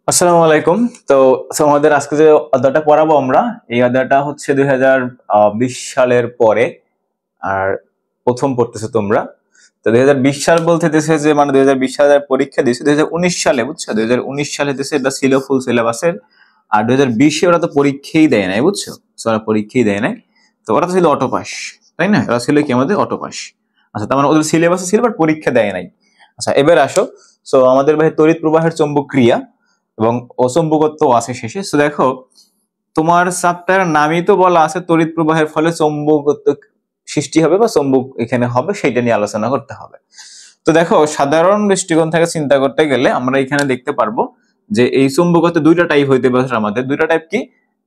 আসসালামু আলাইকুম। তো আমাদের আজকে যে অধ্যায়টা পড়াবো আমরা, এই অধ্যায়টা হচ্ছে 2020 সালের পরে আর প্রথম পড়তেছো তোমরা। তো 2020 সাল বলতে দেশে যে মানে 2020 সালে পরীক্ষা দিয়েছে 2019 সালে, বুঝছো? 2019 সালে দেশে এটা ছিল ফুল সিলেবাসের। আর 2020-এ ওরা তো পরীক্ষাই দেয় নাই, বুঝছো? So, ওরা পরীক্ষাই দেয় নাই। তো ওরা তো ছিল অটো পাস, তাই না? ওরা ছিল কি আমাদের অটো পাস। আচ্ছা, তার মানে ওদের সিলেবাসে ছিল বাট পরীক্ষা দেয় নাই। আচ্ছা, এবার আসো। আমাদের ভাই তড়িৎ প্রবাহের চৌম্বক ক্রিয়া এবং অচম্বকত্ব আছে শেষে। তো দেখো, তোমার চ্যাপ্টারের নামই তো বলা আছে তড়িৎ প্রবাহের ফলে চৌম্বকত্ব সৃষ্টি হবে বা চৌম্বক এখানে হবে, সেইটা নিয়ে আলোচনা করতে হবে। তো দেখো, সাধারণ দৃষ্টিকোণ থেকে চিন্তা করতে গেলে আমরা এখানে দেখতে পারবো যে এই চৌম্বকত্ব দুইটা টাইপ হইতে পারে আমাদের। দুইটা টাইপ কি?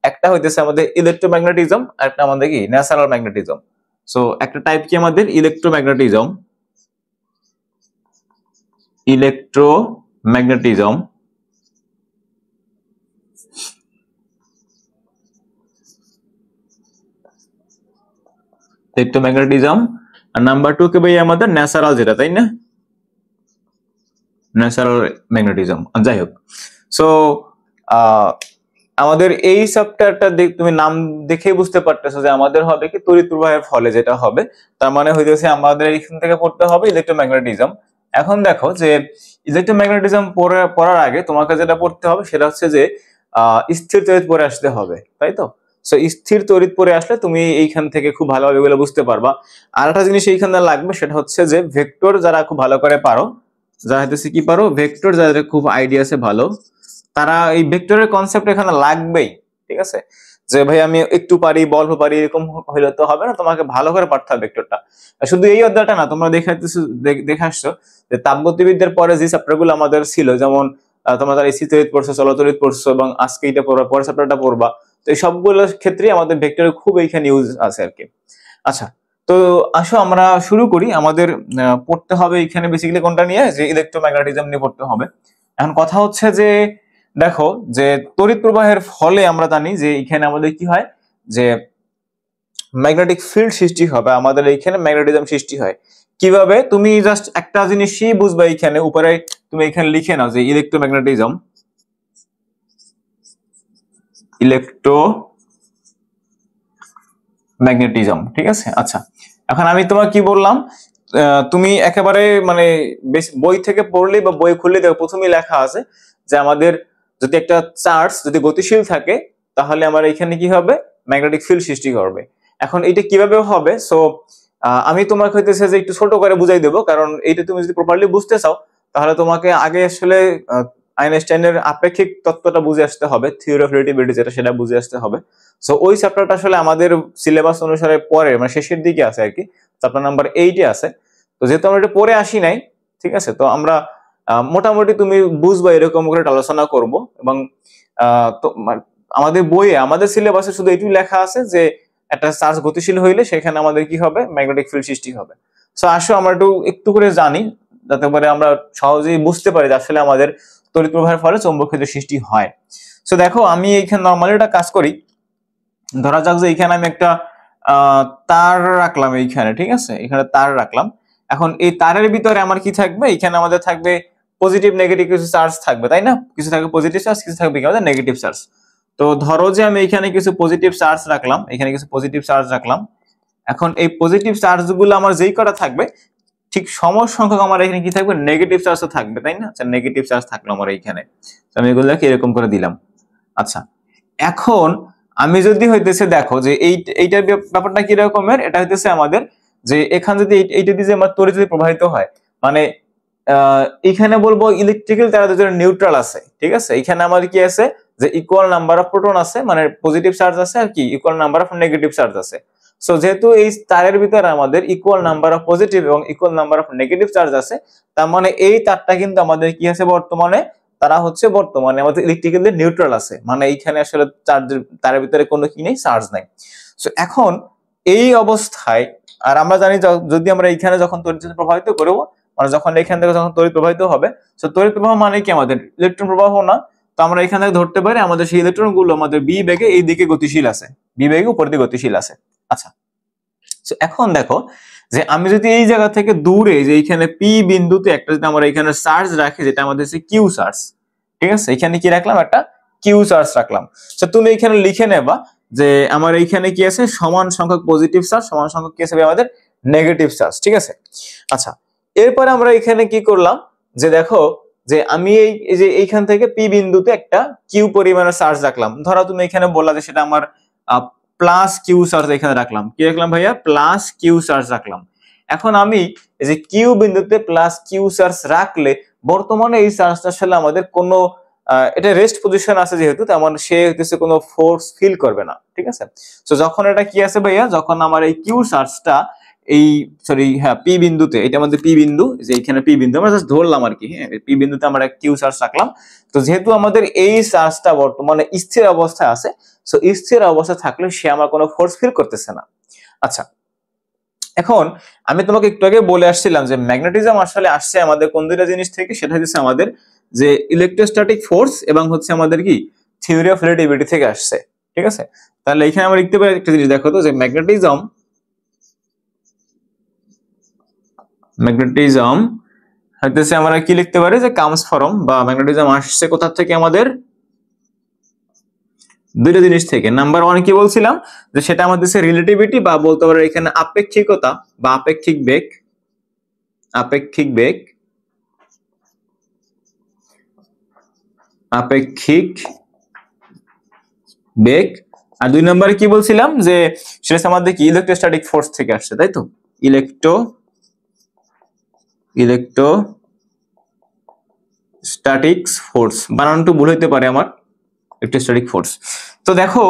একটা হইতেছে আমাদের ইলেকট্রোম্যাগনেটিজম, আর একটা আমাদের কি ন্যাচারাল ম্যাগনেটিজম। একটা টাইপ কি আমাদের ইলেকট্রোম্যাগনেটিজম, ইলেকট্রোম্যাগনেটিজম ইলেকট্রোম্যাগনেটিজম। আর নাম্বার 2 কে ভাই আমাদের ন্যাচারাল, যেটা, তাই না? Natural magnetism. যাই হোক, সো আমাদের এই চ্যাপ্টারটা তুমি নাম দেখেই বুঝতে পারতেছো যে আমাদের হবে কি তড়িৎ প্রবাহের ফলে যেটা হবে, তার মানে হইতেছে আমাদের এখান থেকে পড়তে হবে ইলেকট্রোম্যাগনেটিজম। এখন দেখো যে ইলেকট্রোম্যাগনেটিজম পড়ার আগে তোমাকে যেটা পড়তে হবে সেটা হচ্ছে যে স্থির তড়িৎ পড়ে আসতে হবে, তাই তো? স্থির তড়িৎ পড়ে আসলে তুমি এইখান থেকে খুব ভালোভাবে এগুলো বুঝতে পারবা। আর একটা জিনিস এইখানে লাগবে, সেটা হচ্ছে যে ভেক্টর যারা খুব ভালো করে পারো, যারা হইতেছে কি পারো ভেক্টর, যাদের খুব আইডিয়া আছে ভালো, তারা এই ভেক্টরের কনসেপ্ট এখানে লাগবেই। ঠিক আছে? যে ভাই আমি একটু পারি, অল্প পারি, এরকম হইলে তো হবে না, তোমাকে ভালো করে পারতে হবে ভেক্টরটা। শুধু এই অধ্যায়টা না, তোমরা দেখে আসছো যে তাপগতিবিদ্যার পরে যে চ্যাপ্টার গুলো আমাদের ছিল, যেমন তোমরা তার এসি তড়িৎ পড়ছো, চলতড়িৎ পড়ছো, এবং আজকে এটা পড়বা, পরের চ্যাপ্টারটা পড়বা। তো এই সবগুলোর ক্ষেত্রে আমাদের ভেক্টরের খুব এইখানে ইউজ আছে আর কি। আচ্ছা, তো আসো আমরা শুরু করি। আমাদের পড়তে হবে এখানে বেসিক্যালি কোনটা নিয়ে, যে ইলেকট্রোম্যাগনেটিজম নিয়ে পড়তে হবে। এখন কথা হচ্ছে যে দেখো, যে তড়িৎ প্রবাহের ফলে আমরা জানি যে এখানে আমাদের কি হয়, যে ম্যাগনেটিক ফিল্ড সৃষ্টি হবে, আমাদের এইখানে ম্যাগনেটিজম সৃষ্টি হয়। কিভাবে? তুমি জাস্ট একটা জিনিসই বুঝবা, এইখানে উপরে তুমি এখানে লিখে নাও যে ইলেকট্রোম্যাগনেটিজম, ইলেকট্রোম্যাগনেটিজম। ঠিক আছে? আচ্ছা, এখন আমি তোমাকে কি বললাম, তুমি একেবারে মানে বই থেকে পড়লে বা বই খুললে দেখো প্রথমেই লেখা আছে যে আমাদের যদি একটা চার্জ যদি গতিশীল থাকে, তাহলে আমার এখানে কি হবে, ম্যাগনেটিক ফিল্ড সৃষ্টি করবে। এখন এটা কিভাবে হবে? আমি তোমাকে হইতেছে যে একটু ছোট করে বুঝাই দেবো, কারণ এইটা তুমি যদি প্রপারলি বুঝতে চাও, তাহলে তোমাকে আগে আসলে আইনস্টাইনের আপেক্ষিক তত্ত্বটা বুঝে আসতে হবে, থিওরি অফ রিলেটিভিটি যেটা, সেটা বুঝে আসতে হবে। ওই চ্যাপ্টারটা আসলে আমাদের সিলেবাস অনুসারে পরে মানে শেষের দিকে আছে আর কি, চ্যাপ্টার নাম্বার 8-এ আছে। তো যেহেতু আমরা এটা পড়ে আসি নাই, ঠিক আছে, তো আমরা মোটামুটি তুমি বুঝবা এরকম করে আলোচনা করব। এবং আমাদের বইয়ে, আমাদের সিলেবাসে শুধু এটুই লেখা আছে যে একটা চার্জ গতিশীল হইলে সেখানে আমাদের কি হবে, ম্যাগনেটিক ফিল্ড সৃষ্টি হবে। আসো আমরা একটু করে জানি, যাতে করে আমরা সহজেই বুঝতে পারি যে আসলে আমাদের তড়িৎ প্রবাহের ফলে চৌম্বক ক্ষেত্র সৃষ্টি হয়। দেখো, আমি এইখানে নর্মালি একটা কাজ করি। ধরা যাক যে এখানে আমি একটা তার রাখলাম এইখানে, ঠিক আছে, এখানে তার রাখলাম। এখন এই তারের ভিতরে আমার কি থাকবে, এখানে আমাদের থাকবে পজিটিভ নেগেটিভ কিছু চার্জ থাকবে, তাই না? কিছু থাকবে পজিটিভ চার্জ, কিছু থাকবে কি আমাদের নেগেটিভ চার্জ। তো ধরো যে আমি এখানে কিছু পজিটিভ চার্জ রাখলাম, এখানে কিছু পজিটিভ চার্জ রাখলাম। এখন এই পজিটিভ চার্জ গুলো আমার যেই কটা থাকবে, ঠিক সম সংখ্যক আমার এখানে কি থাকবে, নেগেটিভ চার্জও থাকবে, তাই না? আচ্ছা, নেগেটিভ চার্জ থাকলো আমার এইখানে। আমি এগুলোকে এরকম করে দিলাম। আচ্ছা, এখন আমি যদি হইতেছে দেখো যে এইটার ব্যাপারটা কি রকমের, এটা হইতেছে আমাদের যে এখান যদি এইটা দিয়ে আমার তড়িৎ যদি প্রবাহিত হয়, মানে এখানে বলবো ইলেকট্রিক্যাল তারা দুজন নিউট্রাল আছে, ঠিক আছে। এখানে আমাদের কি আছে, যে ইকুয়াল নাম্বার অফ প্রোটন আছে, মানে পজিটিভ চার্জ আছে, আর কি equal number of negative charge আছে। যেহেতু এই তারের ভিতরে আমাদের ইকুয়াল নাম্বার অফ পজিটিভ এবং equal number of negative charge আছে, তার মানে এই তারটা কিন্তু আমাদের কি আছে বর্তমানে, তারা হচ্ছে বর্তমানে আমাদের ইলেকট্রিক্যালি নিউট্রাল আছে, মানে এইখানে আসলে চার্জের তারের ভিতরে কোনো কি নেই, চার্জ নাই। এখন এই অবস্থায়, আর আমরা জানি যদি আমরা এইখানে যখন তড়িৎ প্রবাহিত করবো, মানে যখন এখান থেকে যখন তড়িৎ প্রবাহিত হবে, তড়িৎ প্রবাহ মানে কি আমাদের ইলেকট্রন প্রবাহ না। তো আমরা এখান থেকে ধরতে পারি আমাদের সেই ইলেকট্রন গুলো আমাদের বি বেগে এই দিকে গতিশীল আছে, বি বেগে উপরের দিকে গতিশীল আছে। আচ্ছা, এখন দেখো যে আমি যদি এই জায়গা থেকে দূরে, যে এইখানে পি বিন্দুতে একটা যদি আমরা এখানে চার্জ রাখি, যেটা আমাদের হচ্ছে কিউ চার্জ, ঠিক আছে, এখানে কি রাখলাম, একটা কিউ চার্জ রাখলাম। তো তুমি এখানে লিখে নেবা যে আমার এইখানে কি আছে, সমান সংখ্যক পজিটিভ চার্জ, সমান সংখ্যক কি আছে আমাদের নেগেটিভ চার্জ। ঠিক আছে, আচ্ছা এরপরে আমরা এখানে কি করলাম যে দেখো যে আমি এই যে এইখান থেকে পি বিন্দুতে একটা কিউ পরিমাণের চার্জ রাখলাম। ধরো তুমি এখানে বললা যে সেটা আমার প্লাস কিউ চার্জ এখানে রাখলাম। কি রাখলাম ভাইয়া? প্লাস কিউ চার্জ রাখলাম। এখন আমি এই যে কিউ বিন্দুতে প্লাস কিউ চার্জ রাখলে বর্তমানে এই চার্জটা আসলে আমাদের কোনো এটা রেস্ট পজিশন আছে যেহেতু, তার মানে সে হচ্ছে কোনো ফোর্স ফিল করবে না। ঠিক আছে, তো যখন এটা কি আছে ভাইয়া, যখন আমার এই কিউ চার্জটা এই সরি হ্যাঁ পি বিন্দুতে, এটা আমাদের পি বিন্দু, যে এখানে পি বিন্দু আমরা জাস্ট ধরলাম আর কি, হ্যাঁ পি বিন্দুতে আমরা কিউ চার্জ রাখলাম। তো যেহেতু আমাদের এই চার্জটা বর্তমানে স্থির অবস্থায় আছে, সো স্থির অবস্থায় থাকলে সে আমার কোনো ফোর্স ফিল করতেছে না। আচ্ছা এখন আমি তোমাকে একটু আগে বলে আসছিলাম যে ম্যাগনেটিজম আসলে আসছে আমাদের কোন দুইটা জিনিস থেকে, সেটা হচ্ছে আমাদের যে ইলেকট্রোস্ট্যাটিক ফোর্স এবং হচ্ছে আমাদের কি থিওরি অফ রিলেটিভিটি থেকে আসছে। ঠিক আছে, তাহলে এখানে আমরা লিখতে পারি একটা জিনিস, দেখো তো যে ম্যাগনেটিজম হইতেছে আমরা কি লিখতে পারি যে কামস ফ্রম, বা ম্যাগনেটিজম আসছে কোথা থেকে, আমাদের দুইটা জিনিস থেকে। নাম্বার ওয়ান কি বলছিলাম যে সেটা আমাদের রিলেটিভিটি, বা বলতে পারো এখানে আপেক্ষিকতা বা আপেক্ষিক বেগ, আপেক্ষিক বেগ, আপেক্ষিক বেগ। আর দুই নম্বরে কি বলছিলাম যে সেটা আমাদের কি ইলেকট্রোস্ট্যাটিক ফোর্স থেকে আসছে, তাই তো? ইলেকট্রোস্ট্যাটিক ফোর্স, বানানটা ভুল হইতে পারে আমার, ইলেকট্রোস্ট্যাটিক ফোর্স। তো দেখো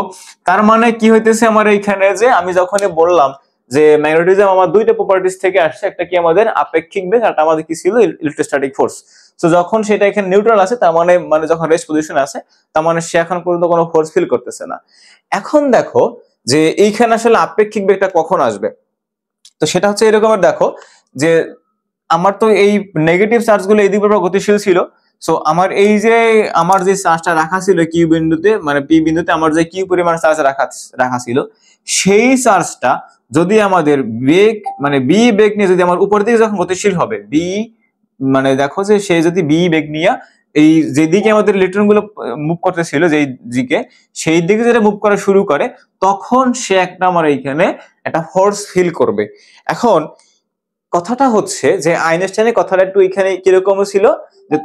তার মানে কি হইতেছে আমার এইখানে, যে আমি যখনই বললাম যে ম্যাগনেটিজম আমার দুইটা প্রপার্টিজ থেকে আসছে, একটা কি আমাদের আপেক্ষিক বেগ, আর আমাদের কি ছিল ইলেকট্রোস্ট্যাটিক ফোর্স। তো যখন সেটা এখানে নিউট্রাল আছে, তার মানে মানে যখন রেস্ট পজিশনে আছে, তার মানে সে এখন পর্যন্ত কোনো ফোর্স ফিল করতেছে না। এখন দেখো যে এইখানে আসলে আপেক্ষিক বেগটা কখন আসবে, তো সেটা হচ্ছে এরকম, দেখো যে আমার তো এই নেগেটিভ চার্জ গুলো এই দিকে গতিশীল ছিল। সো আমার এই যে আমার যে চার্জটা রাখা ছিল কিউ বিন্দুতে, মানে পি বিন্দুতে আমার যে কিউ পরিমাণ চার্জ রাখা ছিল, সেই চার্জটা যদি আমাদের বেগ মানে বি বেগ নিয়ে যদি আমার উপর দিকে যখন গতিশীল হবে, বি মানে দেখো যে সে যদি বি বেগ নিয়ে এই যেদিকে আমাদের ইলেকট্রন গুলো মুভ করতেছিল, যেই দিকে, সেই দিকে যেটা মুভ করা শুরু করে, তখন সে একটা আমার এইখানে একটা ফোর্স ফিল করবে। এখন কথাটা হচ্ছে যে আইনস্টাইনের কথাটা একটু এখানে কিরকম ছিল, যে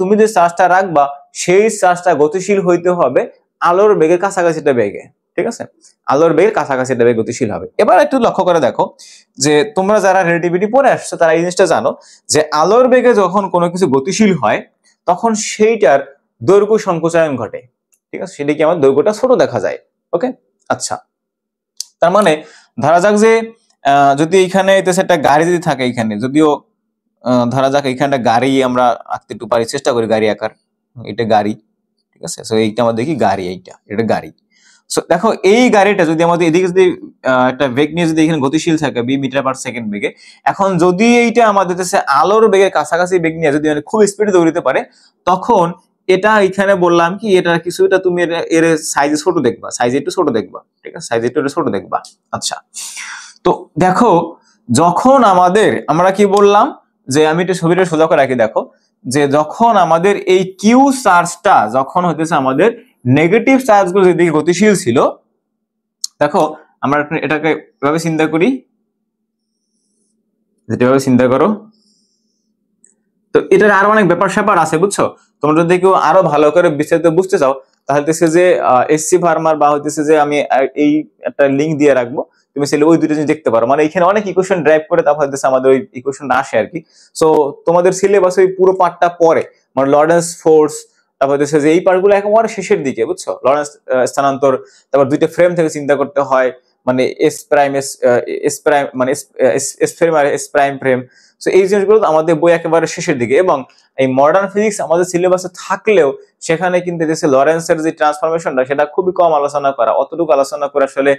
তুমি যে চার্জটা রাখবা সেই চার্জটা গতিশীল হইতে হবে আলোর বেগের কাছাকাছিটা বেগে। ঠিক আছে, আলোর বেগের কাছাকাছিটা বেগে গতিশীল হবে। এবার একটু লক্ষ্য করে দেখো যে তোমরা যারা রিলেটিভিটি পড়ে আসছো তারা এই জিনিসটা জানো যে আলোর বেগে যখন কোনো কিছু গতিশীল হয় তখন সেইটার দৈর্ঘ্য সংকোচন ঘটে। ঠিক আছে, সেটা কি আমার দৈর্ঘ্যটা ছোট দেখা যায়। ওকে, আচ্ছা তার মানে ধরা যাক যে যদি এখানে একটা গাড়ি যদি থাকে, এখানে যদিও ধরা যাক এখানে একটা গাড়ি আমরা আঁকতে একটু পারি, চেষ্টা করি গাড়ি আঁকার, এটা গাড়ি। ঠিক আছে, সো এইটা আমরা দেখি গাড়ি, এটা গাড়ি। সো দেখো এই গাড়িটা যদি আমাদের এদিকে যদি একটা বেগ নিয়ে যদি এখানে গতিশীল থাকে 20 মিটার পার সেকেন্ড বেগে, এখন যদি এইটা আমাদের কাছে আলোর বেগের কাছাকাছি বেগ নিয়ে যদি মানে খুব স্পিডে দৌড়িতে পারে, তখন এটা এখানে বললাম কি এটা কিছুটা তুমি এর সাইজ ছোট দেখবা, সাইজ একটু ছোট দেখবা। ঠিক আছে, সাইজ একটু ছোট দেখবা। আচ্ছা তো দেখো যখন আমাদের আমরা কি বললাম যে আমি এটা ছবিটা সোজা করে রাখি, দেখো যে যখন আমাদের এই কিউ চার্জটা যখন হইতেছে আমাদের নেগেটিভ চার্জ গুলো যেদিকে গতিশীল ছিল, দেখো আমরা এটাকে এভাবে চিন্তা করি, যেভাবে চিন্তা করো, তো এটার আরো অনেক ব্যাপার স্যাপার আছে বুঝছো। তোমরা যদি কেউ আরো ভালো করে বিস্তারিত বুঝতে চাও তাহলে হচ্ছে যে এসসি ফার্মার বা হইতেছে যে আমি এই একটা লিঙ্ক দিয়ে রাখবো, তুমি চাইলে ওই দুটো জিনিস দেখতে পারো। মানে এখানে অনেক ইকুয়েশন ড্রাইভ করে তারপর হইতেছে আমাদের ওই ইকুয়েশনটা আসে আর কি। সো তোমাদের সিলেবাস ওই পুরো পার্টটা পরে মানে লরেন্স ফোর্স, তারপর হচ্ছে যে এই পার্টগুলো একেবারে শেষের দিকে বুঝছো, লরেন্স স্থানান্তর, তারপর দুইটা ফ্রেম থেকে চিন্তা করতে হয়, মানে এস প্রাইম এস প্রাইম মানে এস ফ্রেম আর এস প্রাইম ফ্রেম। সো এই জিনিসগুলো আমাদের বই একেবারে শেষের দিকে, এবং এই মডার্ন ফিজিক্স আমাদের সিলেবাসে থাকলেও সেখানে কিন্তু লরেন্সের যে ট্রান্সফরমেশনটা সেটা খুবই কম আলোচনা করা, অতটুকু আলোচনা করে আসলে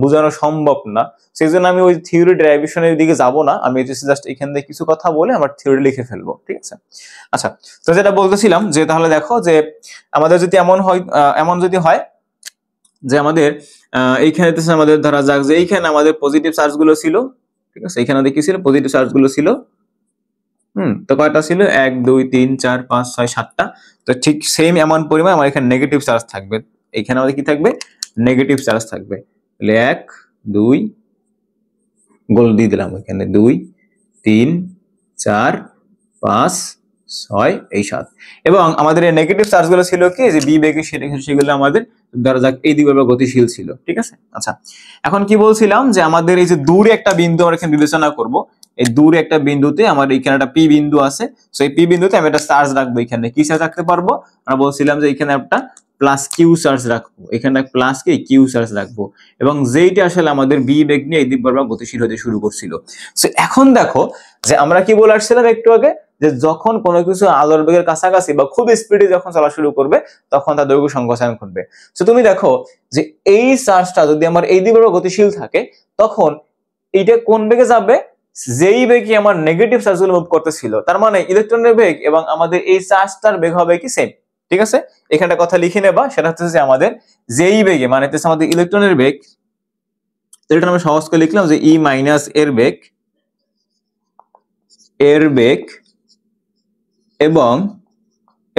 বোঝানো সম্ভব না। সেই জন্য আমি ওই থিওরি ডেরিভেশনের দিকে যাব না, আমি জাস্ট এখান থেকে কিছু কথা বলে আমার থিওরি লিখে ফেলবো। ঠিক আছে, আচ্ছা তো যেটা বলতেছিলাম যে তাহলে দেখো যে আমাদের যদি এমন যদি হয় যে আমাদের এইখানে আমাদের ধরা যাক যে এইখানে আমাদের পজিটিভ চার্জ গুলো ছিল। ঠিক আছে, এখানে আমাদের কি ছিল, পজিটিভ চার্জ গুলো ছিল, তো কয়টা ছিল 1 2 3 4 5 6 7টা। তো ঠিক সেম অ্যামাউন্ট পরিমাণ আমার এখানে নেগেটিভ চার্জ থাকবে, এখানে আমাদের কি থাকবে নেগেটিভ চার্জ থাকবে। তাহলে 1 2 গোল দিয়ে দিলাম এখানে 2 3 4 5 6 এই 7 এবং আমাদের এই নেগেটিভ চার্জ গুলো ছিল কি যে বি বেগে সেগুলো আমাদের ধরা যাক এই দিকে গতিশীল ছিল, ঠিক আছে। আচ্ছা এখন কি বলছিলাম যে আমাদের এই যে দূরে একটা বিন্দু আমরা এখানে বিবেচনা করব, এই দূরে একটা বিন্দুতে আমার এখানে একটা পি বিন্দু আছে, সো এই পি বিন্দুতে আমি একটা চার্জ রাখবো, এখানে কি চার্জ রাখতে পারবো আমরা বলছিলাম যে এখানে একটা প্লাস কিউ চার্জ রাখবো, এখানে প্লাস কি কিউ চার্জ রাখবো এবং যেইটা আসলে আমাদের বি বেগ নিয়ে এই দিক বরাবর গতিশীল হতে শুরু করছিল। সো এখন দেখো যে আমরা কি বলে আসছিলাম একটু আগে যে যখন কোনো কিছু আলোর বেগের কাছাকাছি বা খুব স্পিডে যখন চলা শুরু করবে তখন তার দৈর্ঘ্য সংকোচন ঘটবে। সো তুমি দেখো যে এই চার্জটা যদি আমার এই দিক বরাবর গতিশীল থাকে তখন এইটা কোন বেগে যাবে, যেই বেগে আমার নেগেটিভ চার্জগুলো মুভ করতেছিল, তার মানে ইলেকট্রনের বেগ এবং আমাদের এই চার্জটার বেগ হবে কি সেম, ঠিক আছে। এখানে কথা লিখে নেবা, সেটা হচ্ছে যে আমাদের যেই বেগে মানে হচ্ছে আমাদের ইলেকট্রনের বেগ, এটা আমরা সহজ করে লিখলাম যে ই মাইনাস এর বেগ এবং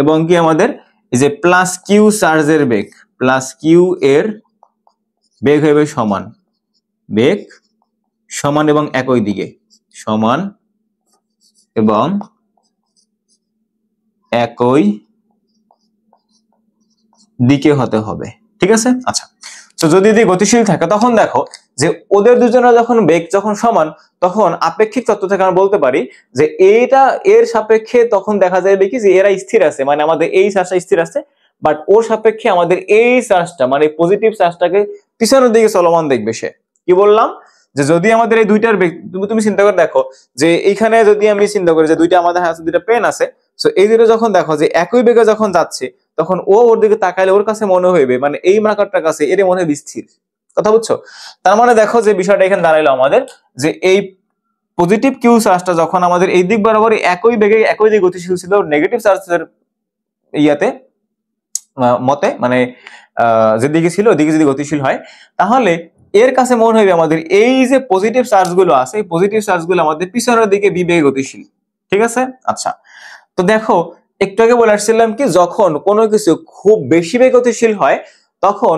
এবং কি আমাদের এই যে প্লাস কিউ চার্জের বেগ, প্লাস কিউ এর বেগ হবে সমান, বেগ সমান এবং একই দিকে সমান এবং একই দিকে হতে হবে, ঠিক আছে। আচ্ছা তো যদি এদিকে গতিশীল থাকে তখন দেখো যে ওদের দুজনের যখন বেগ যখন সমান তখন আপেক্ষিক তত্ত্ব থেকে আমরা বলতে পারি যে এইটা এর সাপেক্ষে তখন দেখা যাবে কি যে এরা স্থির আছে, মানে আমাদের এই চার্জটা স্থির আছে, বাট ওর সাপেক্ষে আমাদের এই চার্জটা মানে পজিটিভ চার্জটাকে পিছনের দিকে চলমান দেখবে সে। কি বললাম যে যদি আমাদের এই দুইটার বেগ তুমি চিন্তা করে দেখো যে এইখানে যদি আমি চিন্তা করি যে দুইটা আমাদের হাতে দুইটা পেন আছে, সো এই দুটো যখন দেখো যে একই বেগে যখন যাচ্ছে তখন ও ওর দিকে তাকাইলে ওর কাছে মনে হইবে মানে এই মার্কারটার কাছে এর মনে হয় স্থির, কথা বুঝছো। তার মানে দেখো যে বিষয়টা এখানে দাঁড়াইলো আমাদের যে এই পজিটিভ কিউ চার্জটা যখন আমাদের এই দিক বরাবর একই বেগে একই দিকে গতিশীল ছিল, নেগেটিভ চার্জের ইয়াতে মতে মানে যেদিকে ছিল ওদিকে যদি গতিশীল হয় তাহলে এর কাছে মনে হইবে আমাদের এই যে পজিটিভ চার্জ গুলো আছে এই পজিটিভ চার্জ গুলো আমাদের পিছনের দিকে বিবেগে গতিশীল, ঠিক আছে। আচ্ছা তো দেখো একটু আগে বলে আসছিলাম কি যখন কোনো কিছু খুব বেশি বেগে গতিশীল হয় তখন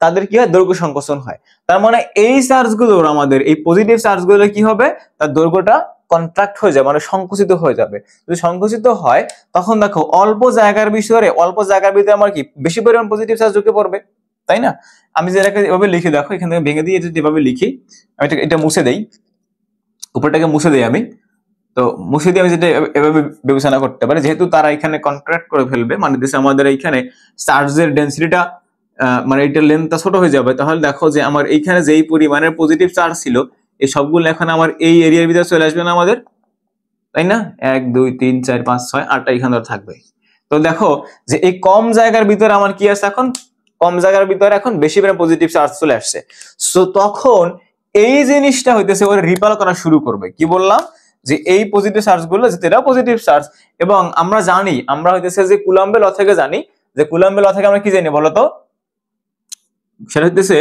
তাদের কি হয় দৈর্ঘ্য সংকোচন হয়। তার মানে এই চার্জ গুলোর আমাদের এই পজিটিভ চার্জ গুলো কি হবে তার দৈর্ঘ্যটা কন্ট্রাক্ট হয়ে যাবে মানে সংকুচিত হয়ে যাবে। যদি সংকুচিত হয় তখন দেখো অল্প জায়গার ভিতরে আমার কি বেশি পরিমাণ পজিটিভ চার্জ ঢুকে পড়বে, তাই না। আমি যেটাকে এভাবে লিখে দেখো এখান থেকে ভেঙে দিয়ে যদি এভাবে লিখি, আমি এটা মুছে দেই, উপরটাকে মুছে দেই আমি, তো মুছে দিয়ে আমি যেটা এভাবে বিবেচনা করতে পারি যেহেতু তারা এখানে কন্ট্রাক্ট করে ফেলবে মানে দিচ্ছে আমাদের এইখানে চার্জের ডেনসিটিটা মানে এটার লেন্থটা ছোট হয়ে যাবে, তাহলে দেখো যে আমার এইখানে যেই পরিমাণের পজিটিভ চার্জ ছিল এই সবগুলো এখন আমার এই এরিয়ার ভিতরে চলে আসবে না আমাদের, তাই না। 1 2 3 4 5 6 8টা এখানে থাকবে। তো দেখো যে এই কম জায়গার ভিতরে আমার কি আছে এখন কম জায়গার ভিতরে এখন বেশি পরিমাণ পজিটিভ চার্জ চলে আসছে, সো তখন এই জিনিসটা হইতেছে ওরা রিপাল করা শুরু করবে। কি বললাম যে এই পজিটিভ চার্জ গুলো যেটা পজিটিভ চার্জ এবং আমরা জানি আমরা হইতেছে যে কুলম্বের ল থেকে জানি যে কুলম্বের ল থেকে আমরা কি জানি বলতো, সেটা হইতেছে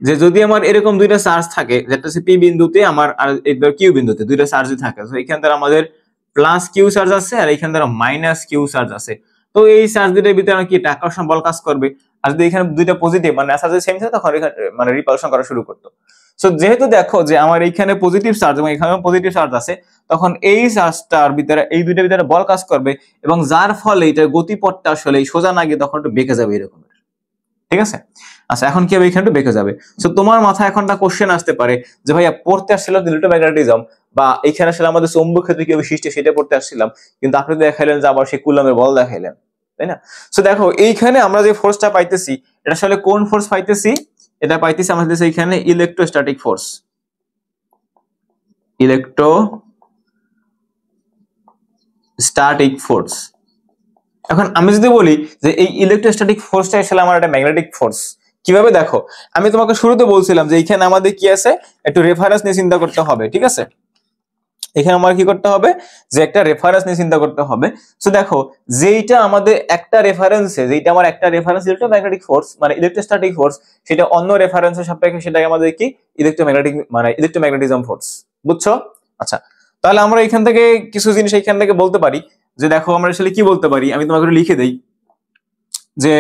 যে যদি আমার এরকম দুইটা চার্জ থাকে যেটা হচ্ছে পি বিন্দুতে আমার আর কিউ বিন্দুতে দুইটা চার্জ থাকে, তো এখান থেকে আমাদের প্লাস কিউ চার্জ আছে আর এখান থেকে মাইনাস কিউ চার্জ আছে, তো এই চার্জ দুটোর ভিতরে কি একটা আকর্ষণ বল কাজ করবে, আর যদি এখানে দুইটা পজিটিভ মানে চার্জ সেম থাকে তখন এখানে মানে রিপালশন করা শুরু করতো। সো যেহেতু দেখো যে আমার এইখানে পজিটিভ চার্জ এবং এখানে পজিটিভ চার্জ আছে তখন এই চার্জটার ভিতরে এই দুইটার ভিতরে বল কাজ করবে এবং যার ফলে এটা গতিপথটা আসলে সোজা না গিয়ে তখন একটু বেঁকে যাবে এরকম, ঠিক আছে। আচ্ছা এখন কি হবে এখানে একটু বেঁকে যাবে। সো তোমার মাথায় এখন একটা কোশ্চেন আসতে পারে যে ভাইয়া পড়তে আসছিলাম ইলেকট্রোম্যাগনেটিজম বা এখানে আসলে আমাদের চৌম্বক ক্ষেত্র কিভাবে সৃষ্টি সেটা পড়তে আসছিলাম, কিন্তু আপনি দেখাইলেন যে আবার সেই কুলম্বের বল দেখাইলেন, তাই না। সো দেখো এইখানে আমরা যে ফোর্সটা পাইতেছি এটা আসলে কোন ফোর্স পাইতেছি, এটা পাইতেছি আমাদের এইখানে ইলেকট্রোস্ট্যাটিক ফোর্স, ইলেকট্রোস্ট্যাটিক ফোর্স। এখন আমি যদি বলি যে এই ইলেকট্রোস্ট্যাটিক ফোর্সটা আসলে আমার একটা ম্যাগনেটিক ফোর্স, কিভাবে দেখো আমি তোমাকে শুরুতে বলছিলাম যে এখানে আমাদের কি আছে একটু রেফারেন্স নিয়ে চিন্তা করতে হবে, ঠিক আছে। এখানে আমার কি করতে হবে যে একটা রেফারেন্স নিয়ে চিন্তা করতে হবে। সো দেখো যেইটা আমাদের একটা রেফারেন্সে যেইটা আমার একটা রেফারেন্স ইলেকট্রোম্যাগনেটিক ফোর্স মানে ইলেকট্রোস্ট্যাটিক ফোর্স সেটা অন্য রেফারেন্সের সাপেক্ষে সেটাকে আমাদের কি ইলেকট্রোম্যাগনেটিক মানে ইলেকট্রোম্যাগনেটিজম ফোর্স, বুঝছো। আচ্ছা তাহলে আমরা এখান থেকে কিছু জিনিস এখান থেকে বলতে পারি যে দেখো আমরা আসলে কি বলতে পারি, আমি তোমাকে লিখে দেই যে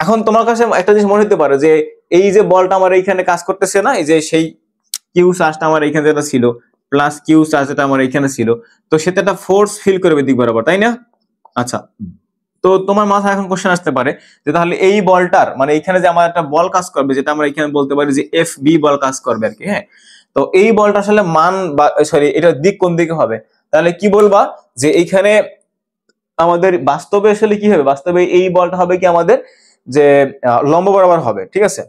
এখন তোমার কাছে একটা জিনিস মনে হতে পারে যে এই যে বলটা আমার এইখানে কাজ করতেছে না, এই যে সেই কিউ চার্জটা আমার এইখানে যেটা ছিল প্লাস কিউ চার্জ যেটা আমার এইখানে ছিল, তো সেটা একটা ফোর্স ফিল করবে দিক বরাবর, তাই না? আচ্ছা, তো তোমার মাথায় এখন কোশ্চেন আসতে পারে যে তাহলে এই বলটার মানে এইখানে যে আমার একটা বল কাজ করবে, যেটা আমরা এখানে বলতে পারি যে এফ বি বল কাজ করবে আর কি। হ্যাঁ, তো এই বলটা আসলে মান বা সরি এটার দিক কোন দিকে হবে, তাহলে কি বলবা যে এইখানে আমাদের বাস্তবে আসলে কি হবে, বাস্তবে এই বলটা হবে কি আমাদের যে লম্ব বরাবর হবে, ঠিক আছে?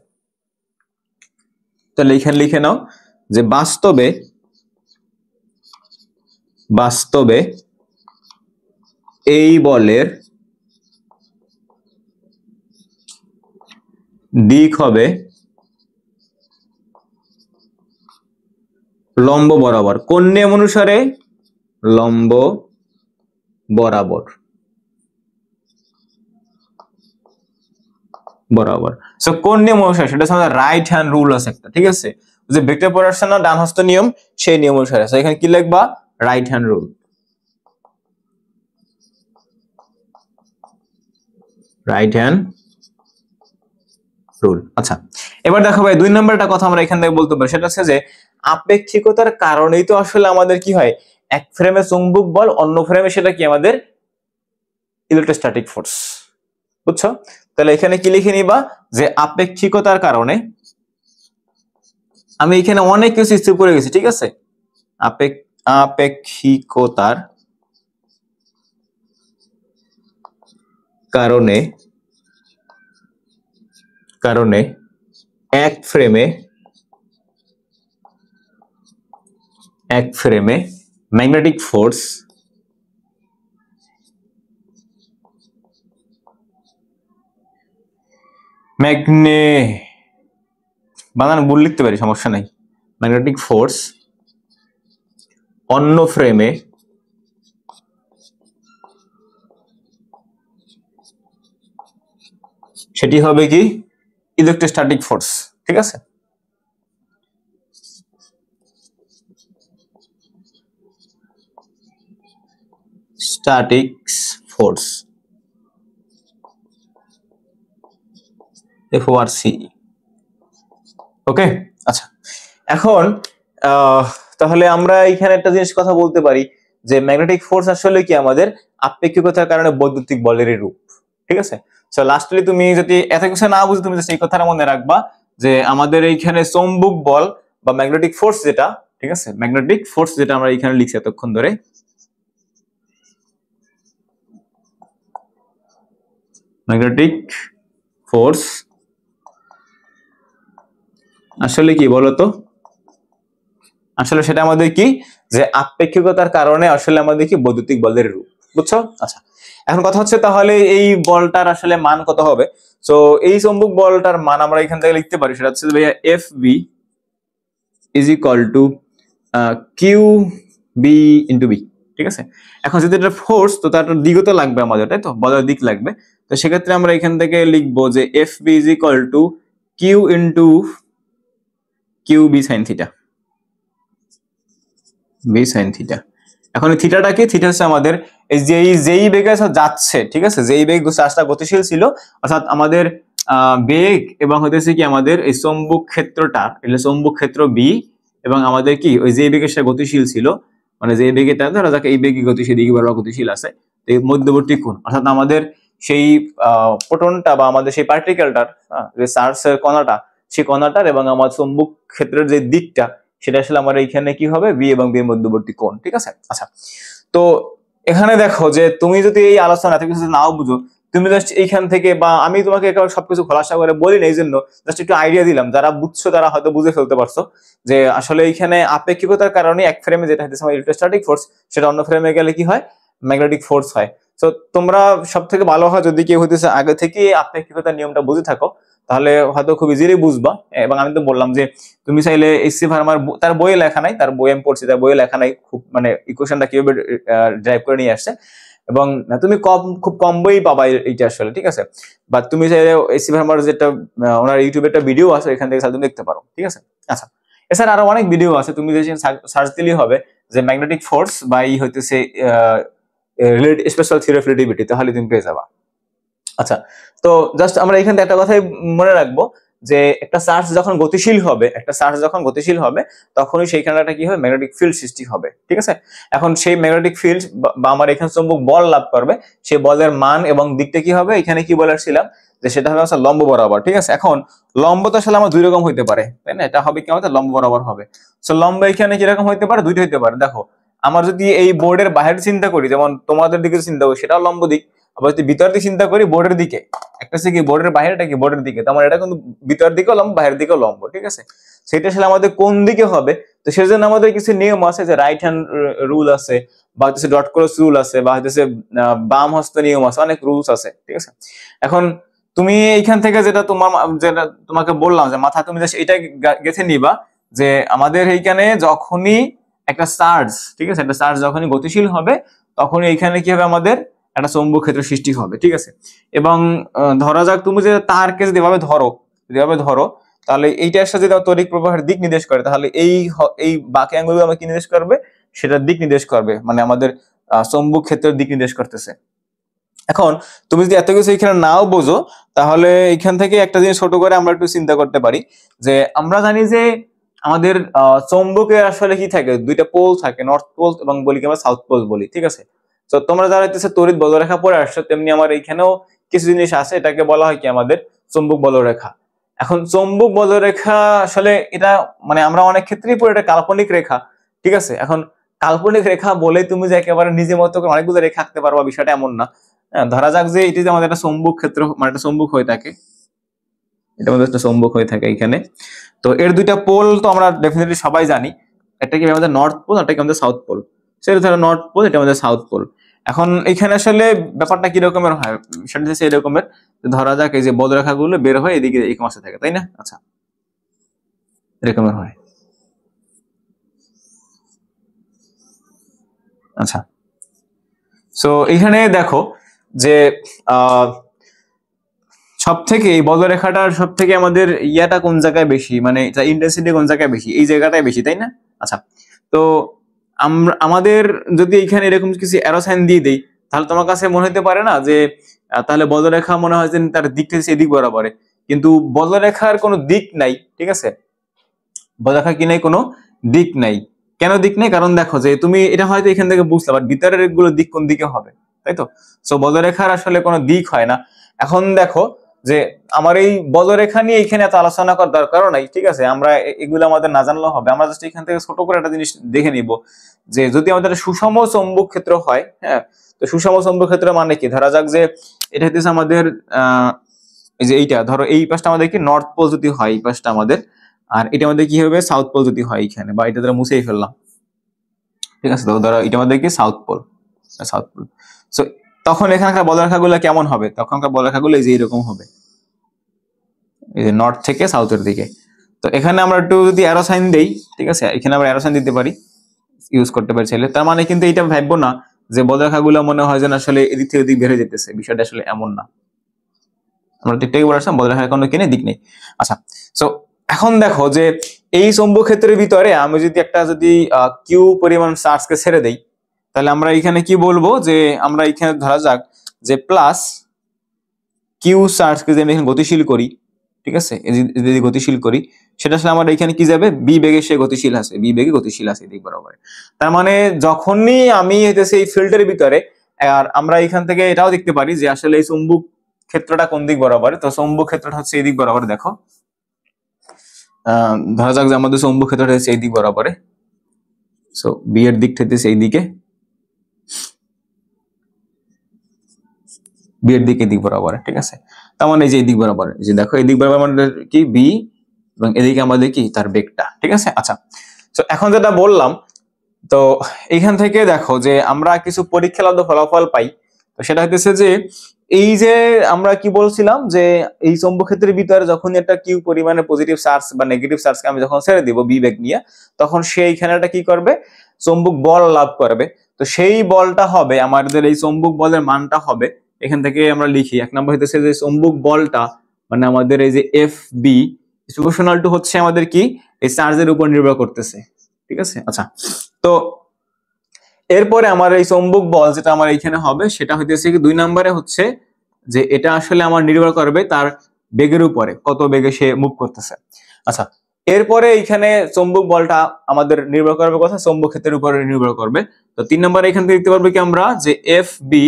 তাহলে এখানে লিখে নাও যে বাস্তবে বাস্তবে এই বলের দিক হবে লম্ব বরাবর। কোন নিয়ম অনুসারে? লম্ব বরাবর বরাবর। সো কোন নিয়ম অনুসারে? সেটা হচ্ছে আমাদের রাইট হ্যান্ড রুল আছে একটা, ঠিক আছে? যে ভেক্টর প্রোডাকশনের ডান হস্ত নিয়ম, সেই নিয়ম অনুসারে। সো এখানে কি লিখবা? Right hand rule, right hand rule. আচ্ছা, এবার দেখো ভাই 2 নম্বরটা কথা আমরা এখান থেকে বলতে পারি, সেটা হচ্ছে যে আপেক্ষিকতার কারণেই তো আসলে আমাদের কি হয়, এক ফ্রেমে চুম্বক বল, অন্য ফ্রেমে সেটা কি আমাদের ইলেকট্রোস্ট্যাটিক ফোর্স। বুঝছো? তাহলে এখানে কি লিখে নিবা যে আপেক্ষিকতার কারণে, আমি এখানে অনেক কিছু স্থির করে গেছি, ঠিক আছে? আপেক্ষিকতার কারণে কারণে এক ফ্রেমে ম্যাগনেটিক ফোর্স বানান ভুল লিখতে পারি, সমস্যা নাই। ম্যাগনেটিক ফোর্স অন্য ফ্রেমে সেটি হবে কি ইলেকট্রোস্ট্যাটিক ফোর্স, ঠিক আছে? Statics force এফওআরসি। ওকে, আচ্ছা, এখন তাহলে আমরা এখানে একটা জিনিস কথা বলতে পারি যে ম্যাগনেটিক ফোর্স আসলে কি আমাদের আপেক্ষিকতার কারণে বৈদ্যুতিক বলেরই রূপ, ঠিক আছে? সো লাস্টলি তুমি যদি এত কিছু না বুঝো, তুমি জাস্ট এই কথাটা মনে রাখবা যে আমাদের এইখানে চৌম্বক বল বা ম্যাগনেটিক ফোর্স যেটা, ঠিক আছে, ম্যাগনেটিক ফোর্স যেটা আমরা এখানে লিখছি এতক্ষণ ধরে, ম্যাগনেটিক ফোর্স আসলে কি বলতো? আসলে সেটা আমাদের কি যে আপেক্ষিকতার কারণে আসলে আমাদের কি বৈদ্যুতিক বলের রূপ। বুঝছো? আচ্ছা, এখন কথা হচ্ছে তাহলে এই বলটার আসলে মান কত হবে? সো এই চৌম্বক বলটার মান আমরা এখান থেকে লিখতে পারি, সেটা হচ্ছে ভাইয়া F B is equal to Q B into B, ঠিক আছে? এখন যদি এটা ফোর্স, তো তার দিকও তো লাগবে আমাদের, তাই তো? বলের দিক লাগবে। তো সেক্ষেত্রে আমরা এখান থেকে লিখবো যে F B is equal to Q into Q B sine theta, B sine theta. এখন এই থিটাটা কি? থিটা হচ্ছে আমাদের এই যেই বেগে যাচ্ছে, ঠিক আছে, যেই বেগ চার্জটা গতিশীল ছিল, অর্থাৎ আমাদের বেগ এবং হতেছে কি আমাদের এই চৌম্বক ক্ষেত্রটা, এটা চৌম্বক ক্ষেত্র বি, এবং আমাদের কি ওই যে বেগে সে গতিশীল ছিল, মানে যে বেগেটা ধরা যাক এই বেগে গতিশীল, এই বরাবর গতিশীল আছে, এই মধ্যবর্তী কোণ, অর্থাৎ আমাদের সেই প্রোটনটা বা আমাদের সেই পার্টিকেলটার যে চার্জের কণাটা, সেই কণাটার এবং আমার চৌম্বক ক্ষেত্রের যে দিকটা, সেটা আসলে আমার এইখানে কি হবে, বি এবং বি এর মধ্যবর্তী কোণ, ঠিক আছে? আচ্ছা, তো এখানে দেখো যে তুমি যদি এই আলোচনা এত কিছু নাও বুঝো, তুমি জাস্ট এইখান থেকে, বা আমি তোমাকে সবকিছু খোলাসা করে বলি না, এই জন্য জাস্ট একটু আইডিয়া দিলাম, যারা বুঝছো তারা হয়তো বুঝে ফেলতে পারছো যে আসলে এইখানে আপেক্ষিকতার কারণে এক ফ্রেমে যেটা হচ্ছে ইলেকট্রোস্ট্যাটিক ফোর্স, সেটা অন্য ফ্রেমে গেলে কি হয়, ম্যাগনেটিক ফোর্স হয়। তো তোমরা সব থেকে ভালো হয় যদি কেউ হইতেছে আগে থেকে আপেক্ষিকতার নিয়মটা বুঝে থাকো, তাহলে হয়তো খুব ইজিলি বুঝবা। এবং আমি তো বললাম যে তুমি চাইলে এইচসি ভার্মার, তার বইয়ে লেখা নাই, তার বই আমি পড়ছি, তার বইয়ে লেখা নাই খুব মানে ইকুয়েশনটা কিভাবে ড্রাইভ করে নিয়ে আসছে, এবং তুমি খুব কম বই পাবা এইটা আসলে, ঠিক আছে? বা তুমি চাইলে এইচসি ভার্মার যেটা ওনার ইউটিউবে একটা ভিডিও আছে, এখান থেকে তুমি দেখতে পারো, ঠিক আছে? আচ্ছা, এছাড়া আরো অনেক ভিডিও আছে, তুমি যে সার্চ দিলেই হবে যে ম্যাগনেটিক ফোর্স বা হইতেছে স্পেশাল থিওরি অফ রিলেটিভিটি, তাহলে তুমি পেয়ে যাবা। আচ্ছা, তো জাস্ট আমরা এখান থেকে একটা কথাই মনে রাখবো যে একটা চার্জ যখন গতিশীল হবে তখনই সেইখানে একটা কি হবে, ম্যাগনেটিক ফিল্ড সৃষ্টি হবে। ঠিক আছে, এখন সেই ম্যাগনেটিক ফিল্ড বা আমার এখানে চুম্বক বল লাভ করবে, সেই বলের মান এবং দিকটা কি হবে, এখানে কি বলেছিলাম যে সেটা হবে আসলে লম্ব বরাবর। ঠিক আছে, এখন লম্ব তো আসলে আমার দুই রকম হইতে পারে, তাই না? এটা হবে কি আমাদের লম্ব বরাবর হবে। সো লম্ব এখানে কিরকম হইতে পারে, দুইটা হইতে পারে। দেখো, আমার যদি এই বোর্ডের বাইরে চিন্তা করি, যেমন তোমাদের দিকে চিন্তা করি, সেটাও লম্ব দিক। আবার যদি ভিতর দিকে চিন্তা করি, বোর্ডের দিকে, একটা হচ্ছে কি বোর্ডের বাইরে, এটা কি বোর্ডের দিকে, তার মানে এটা কিন্তু ভিতর দিকেও লম্ব, বাইরের দিকেও লম্ব। ঠিক আছে, সেটা আসলে আমাদের কোন দিকে হবে, তো সেজন্য আমাদের কিছু নিয়ম আছে, যে রাইট হ্যান্ড রুল আছে, বা হচ্ছে ডট ক্রস রুল আছে, বা হচ্ছে বাম হস্ত নিয়ম আছে, অনেক রুলস আছে। ঠিক আছে, এখন তুমি এইখান থেকে যেটা তোমাকে বললাম যে মাথা তুমি এটা গেছে নিবা, যে আমাদের এইখানে যখনই একটা চার্জ, ঠিক আছে, একটা চার্জ যখনই গতিশীল হবে তখনই এইখানে কি হবে, আমাদের একটা চৌম্বক ক্ষেত্র সৃষ্টি হবে। ঠিক আছে, এবং ধরা যাক তুমি যে তারকে যদি এভাবে ধরো, তাহলে এইটার সাথে যদি তড়িৎ প্রবাহের দিক নির্দেশ করে, তাহলে এই বাকি আঙ্গুলগুলো আমাকে কি নির্দেশ করবে, সেটার দিক নির্দেশ করবে, মানে আমাদের চৌম্বক ক্ষেত্রের দিক নির্দেশ করতেছে। এখন তুমি যদি এত কিছু এখানে নাও বোঝো, তাহলে এখান থেকে একটা জিনিস ছোট করে আমরা একটু চিন্তা করতে পারি, যে আমরা জানি যে আমাদের চৌম্বকে আসলে কি থাকে, দুইটা পোল থাকে, নর্থ পোল এবং বলি কি আমরা সাউথ পোল বলি। ঠিক আছে, তো তোমরা যারা হচ্ছে তড়িৎ বলরেখা পড়ে আসছো, তেমনি আমার এইখানেও কিছু জিনিস আছে, এটাকে বলা হয় কি আমাদের চৌম্বক বলরেখা। এখন চৌম্বক বলরেখা আসলে এটা মানে আমরা অনেক ক্ষেত্রেই পড়ে, এটা কাল্পনিক রেখা। ঠিক আছে, এখন কাল্পনিক রেখা বলে তুমি যে একেবারে নিজের মতো করে অনেকগুলো রেখা আঁকতে পারবা, বিষয়টা এমন না। হ্যাঁ, ধরা যাক যে এটি যে আমাদের একটা চৌম্বক ক্ষেত্র, মানে একটা চৌম্বক হয়ে থাকে, এটা আমাদের একটা চৌম্বক হয়ে থাকে এখানে। তো এর দুইটা পোল তো আমরা ডেফিনেটলি সবাই জানি, একটা কি আমাদের নর্থ পোল, একটা কি আমাদের সাউথ পোল। সেটা ধরো নর্থ পোল, এটা আমাদের সাউথ পোল। এখন এখানে আসলে ব্যাপারটা কি রকমের হয়, সেটা হচ্ছে এই রকমের, ধরা যাক এই যে বলরেখা গুলো বের হয়ে এদিকে এই মাসে থাকে, তাই না? আচ্ছা, এরকমের হয়। আচ্ছা, সো এখানে দেখো যে সব থেকে এই বলরেখাটার সব থেকে আমাদের ইয়াটা কোন জায়গায় বেশি, মানে ইন্টেন্সিটি কোন জায়গায় বেশি, এই জায়গাটাই বেশি, তাই না? আচ্ছা, তো আমাদের যদি এখানে এরকম কিছু অ্যারো সাইন দিয়ে দেই, তাহলে তোমার কাছে মনে হতে পারে না যে তাহলে বলরেখা মনে হয় যে তার দিকটা এদিক বরাবরে, কিন্তু বলরেখার কোনো দিক নাই। ঠিক আছে, বলরেখা কি নাই, কোনো দিক নাই। কেন দিক নেই? কারণ দেখো যে তুমি এটা হয়তো এখান থেকে বুঝতে পার, ভিতরের গুলো দিক কোন দিকে হবে, তাই তো? সো বলরেখার আসলে কোনো দিক হয় না। এখন দেখো যে আমার এই বলরেখা নিয়ে এখানে এত আলোচনা করার দরকারও নাই। ঠিক আছে, আমরা এগুলো আমাদের না জানলেও হবে, আমরা জাস্ট এখান থেকে ছোট করে একটা জিনিস দেখে নিব, যে যদি আমাদের সুষম চৌম্বক ক্ষেত্র হয়, হ্যাঁ, তো সুষম চৌম্বক ক্ষেত্র মানে কি, ধরা যাক যে এটা হচ্ছে আমাদের এই যে এইটা ধরো, এই পাশটা আমাদের কি নর্থ পোল যদি হয়, এই পাশটা আমাদের, আর এটা আমাদের কি হবে সাউথ পোল যদি হয় এখানে, বা এটা দ্বারা মুছেই ফেললাম। ঠিক আছে, তো ধরো এটা আমাদের কি সাউথ পোল। সো তখন এখানকার বলরেখাগুলো কেমন হবে, তখনকার বলরেখাগুলো এই যে এরকম হবে, এই যে নর্থ থেকে সাউথের দিকে। তো এখানে আমরা একটু যদি অ্যারো সাইন দেই, ঠিক আছে, এখানে আমরা অ্যারো সাইন দিতে পারি, ইউজ করতে পারি চাইলে। তার মানে কিন্তু এটা ভাববো না যে বলরেখাগুলো মনে হয় যেন আসলে এদিক থেকে ওদিক বেড়ে যেতেছে, বিষয়টা আসলে এমন না। আমরা ঠিকঠাকই বলে আসলাম, বলরেখার কোনো কিনে দিক নেই। আচ্ছা, সো এখন দেখো যে এই চৌম্বক ক্ষেত্রের ভিতরে আমি যদি কিউ পরিমাণ চার্জকে ছেড়ে দেই, তাহলে আমরা এখানে কি বলবো, যে আমরা এখানে ধরা যাক যে প্লাস কিউ চার্জকে যদি আমি এখানে গতিশীল করি, ঠিক আছে, যদি গতিশীল করি, সেটা আসলে আমার এখানে কি যাবে, বি বেগে সে গতিশীল আছে, বি বেগে গতিশীল আছে এদিক বরাবর। তার মানে যখনই আমি হইতেছে এই ফিল্ডের ভিতরে, আর আমরা এখান থেকে এটাও দেখতে পারি যে আসলে এই চুম্বক ক্ষেত্রটা কোন দিক বরাবর, তো চৌম্বক ক্ষেত্রটা হচ্ছে এই দিক বরাবর। দেখো ধরা যাক যে আমাদের চৌম্বক ক্ষেত্রটা হচ্ছে এই দিক বরাবরে, সো বি এর দিকটা হচ্ছে এই দিকে, বি এর দিকে দিক বরাবর। ঠিক আছে, তার মানে এই যে এই দিক বরাবর, এই যে দেখো এই দিক বরাবর আমাদের কি বি, এবং এদিকে আমাদের কি তার বেগটা। ঠিক আছে, আচ্ছা, তো এখন যেটা বললাম, তো এইখান থেকে দেখো যে আমরা কিছু পরীক্ষালব্ধ ফলাফল পাই। তো সেটা হইতেছে যে এই যে আমরা কি বলছিলাম, যে এই চৌম্বক ক্ষেত্রের ভিতরে যখন একটা কিউ পরিমাণে পজিটিভ চার্জ বা নেগেটিভ চার্জকে আমি যখন ছেড়ে দিব বি বেগ নিয়ে, তখন সেইখানে একটা কি করবে, চৌম্বক বল লাভ করবে। তো সেই বলটা হবে আমাদের, এই চৌম্বক বলের মানটা হবে, এখান থেকে আমরা লিখি এক নম্বর হইতেছে যে চৌম্বক বলটা মানে আমাদের এই যে এফ বি, প্রপোর্শনাল টু হচ্ছে আমাদের কি এই চার্জের উপর নির্ভর করতেছে, ঠিক আছে। আচ্ছা, তো এরপরে আমার এই চৌম্বক বল যেটা আমার এইখানে হবে সেটা হইতেছে কি 2 নম্বরে হচ্ছে যে এটা আসলে আমার নির্ভর করবে তার বেগের উপরে, কত বেগে সে মুভ করতেছে। আচ্ছা, এরপরে এইখানে চৌম্বক বলটা আমাদের নির্ভর করবে কোথায়, চৌম্বক ক্ষেত্রের উপরে নির্ভর করবে। তো 3 নম্বরে এখান থেকে দেখতে পারবো কি আমরা যে F B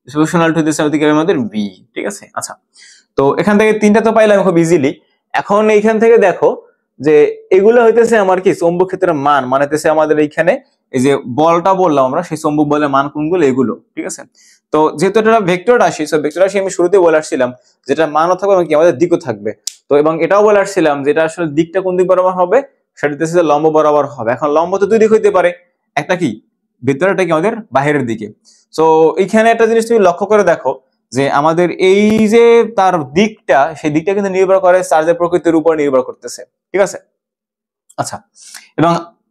proportional to this আমাদের বি, ঠিক আছে। আচ্ছা, তো এখান থেকে 3টা তো পাইলাম খুব ইজিলি। এখন এইখান থেকে দেখো যে এগুলো হইতেছে আমার কি চৌম্বক ক্ষেত্রের মান, মানে হইতেছে আমাদের এইখানে এই যে বলটা বললাম আমরা সেই চৌম্বক বলের মান কোনগুলো, এগুলো, ঠিক আছে। তো যেহেতু এটা ভেক্টর রাশি, সো ভেক্টর রাশি আমি শুরুতে বলে আসছিলাম যেটা মানও থাকবে এবং কি আমাদের দিকও থাকবে। তো এবং এটাও বলে আসছিলাম যেটা আসলে দিকটা কোন দিক বরাবর হবে, সেটা হচ্ছে লম্ব বরাবর হবে। এখন লম্ব তো 2 দিক হইতে পারে, একটা কি ভিতরে, একটা কি আমাদের বাহিরের দিকে। সো এইখানে একটা জিনিস তুমি লক্ষ্য করে দেখো যে আমাদের এই যে তার দিকটা, সেই দিকটা কিন্তু নির্ভর করে চার্জের প্রকৃতির উপর নির্ভর করতেছে, ঠিক আছে। আচ্ছা, এবং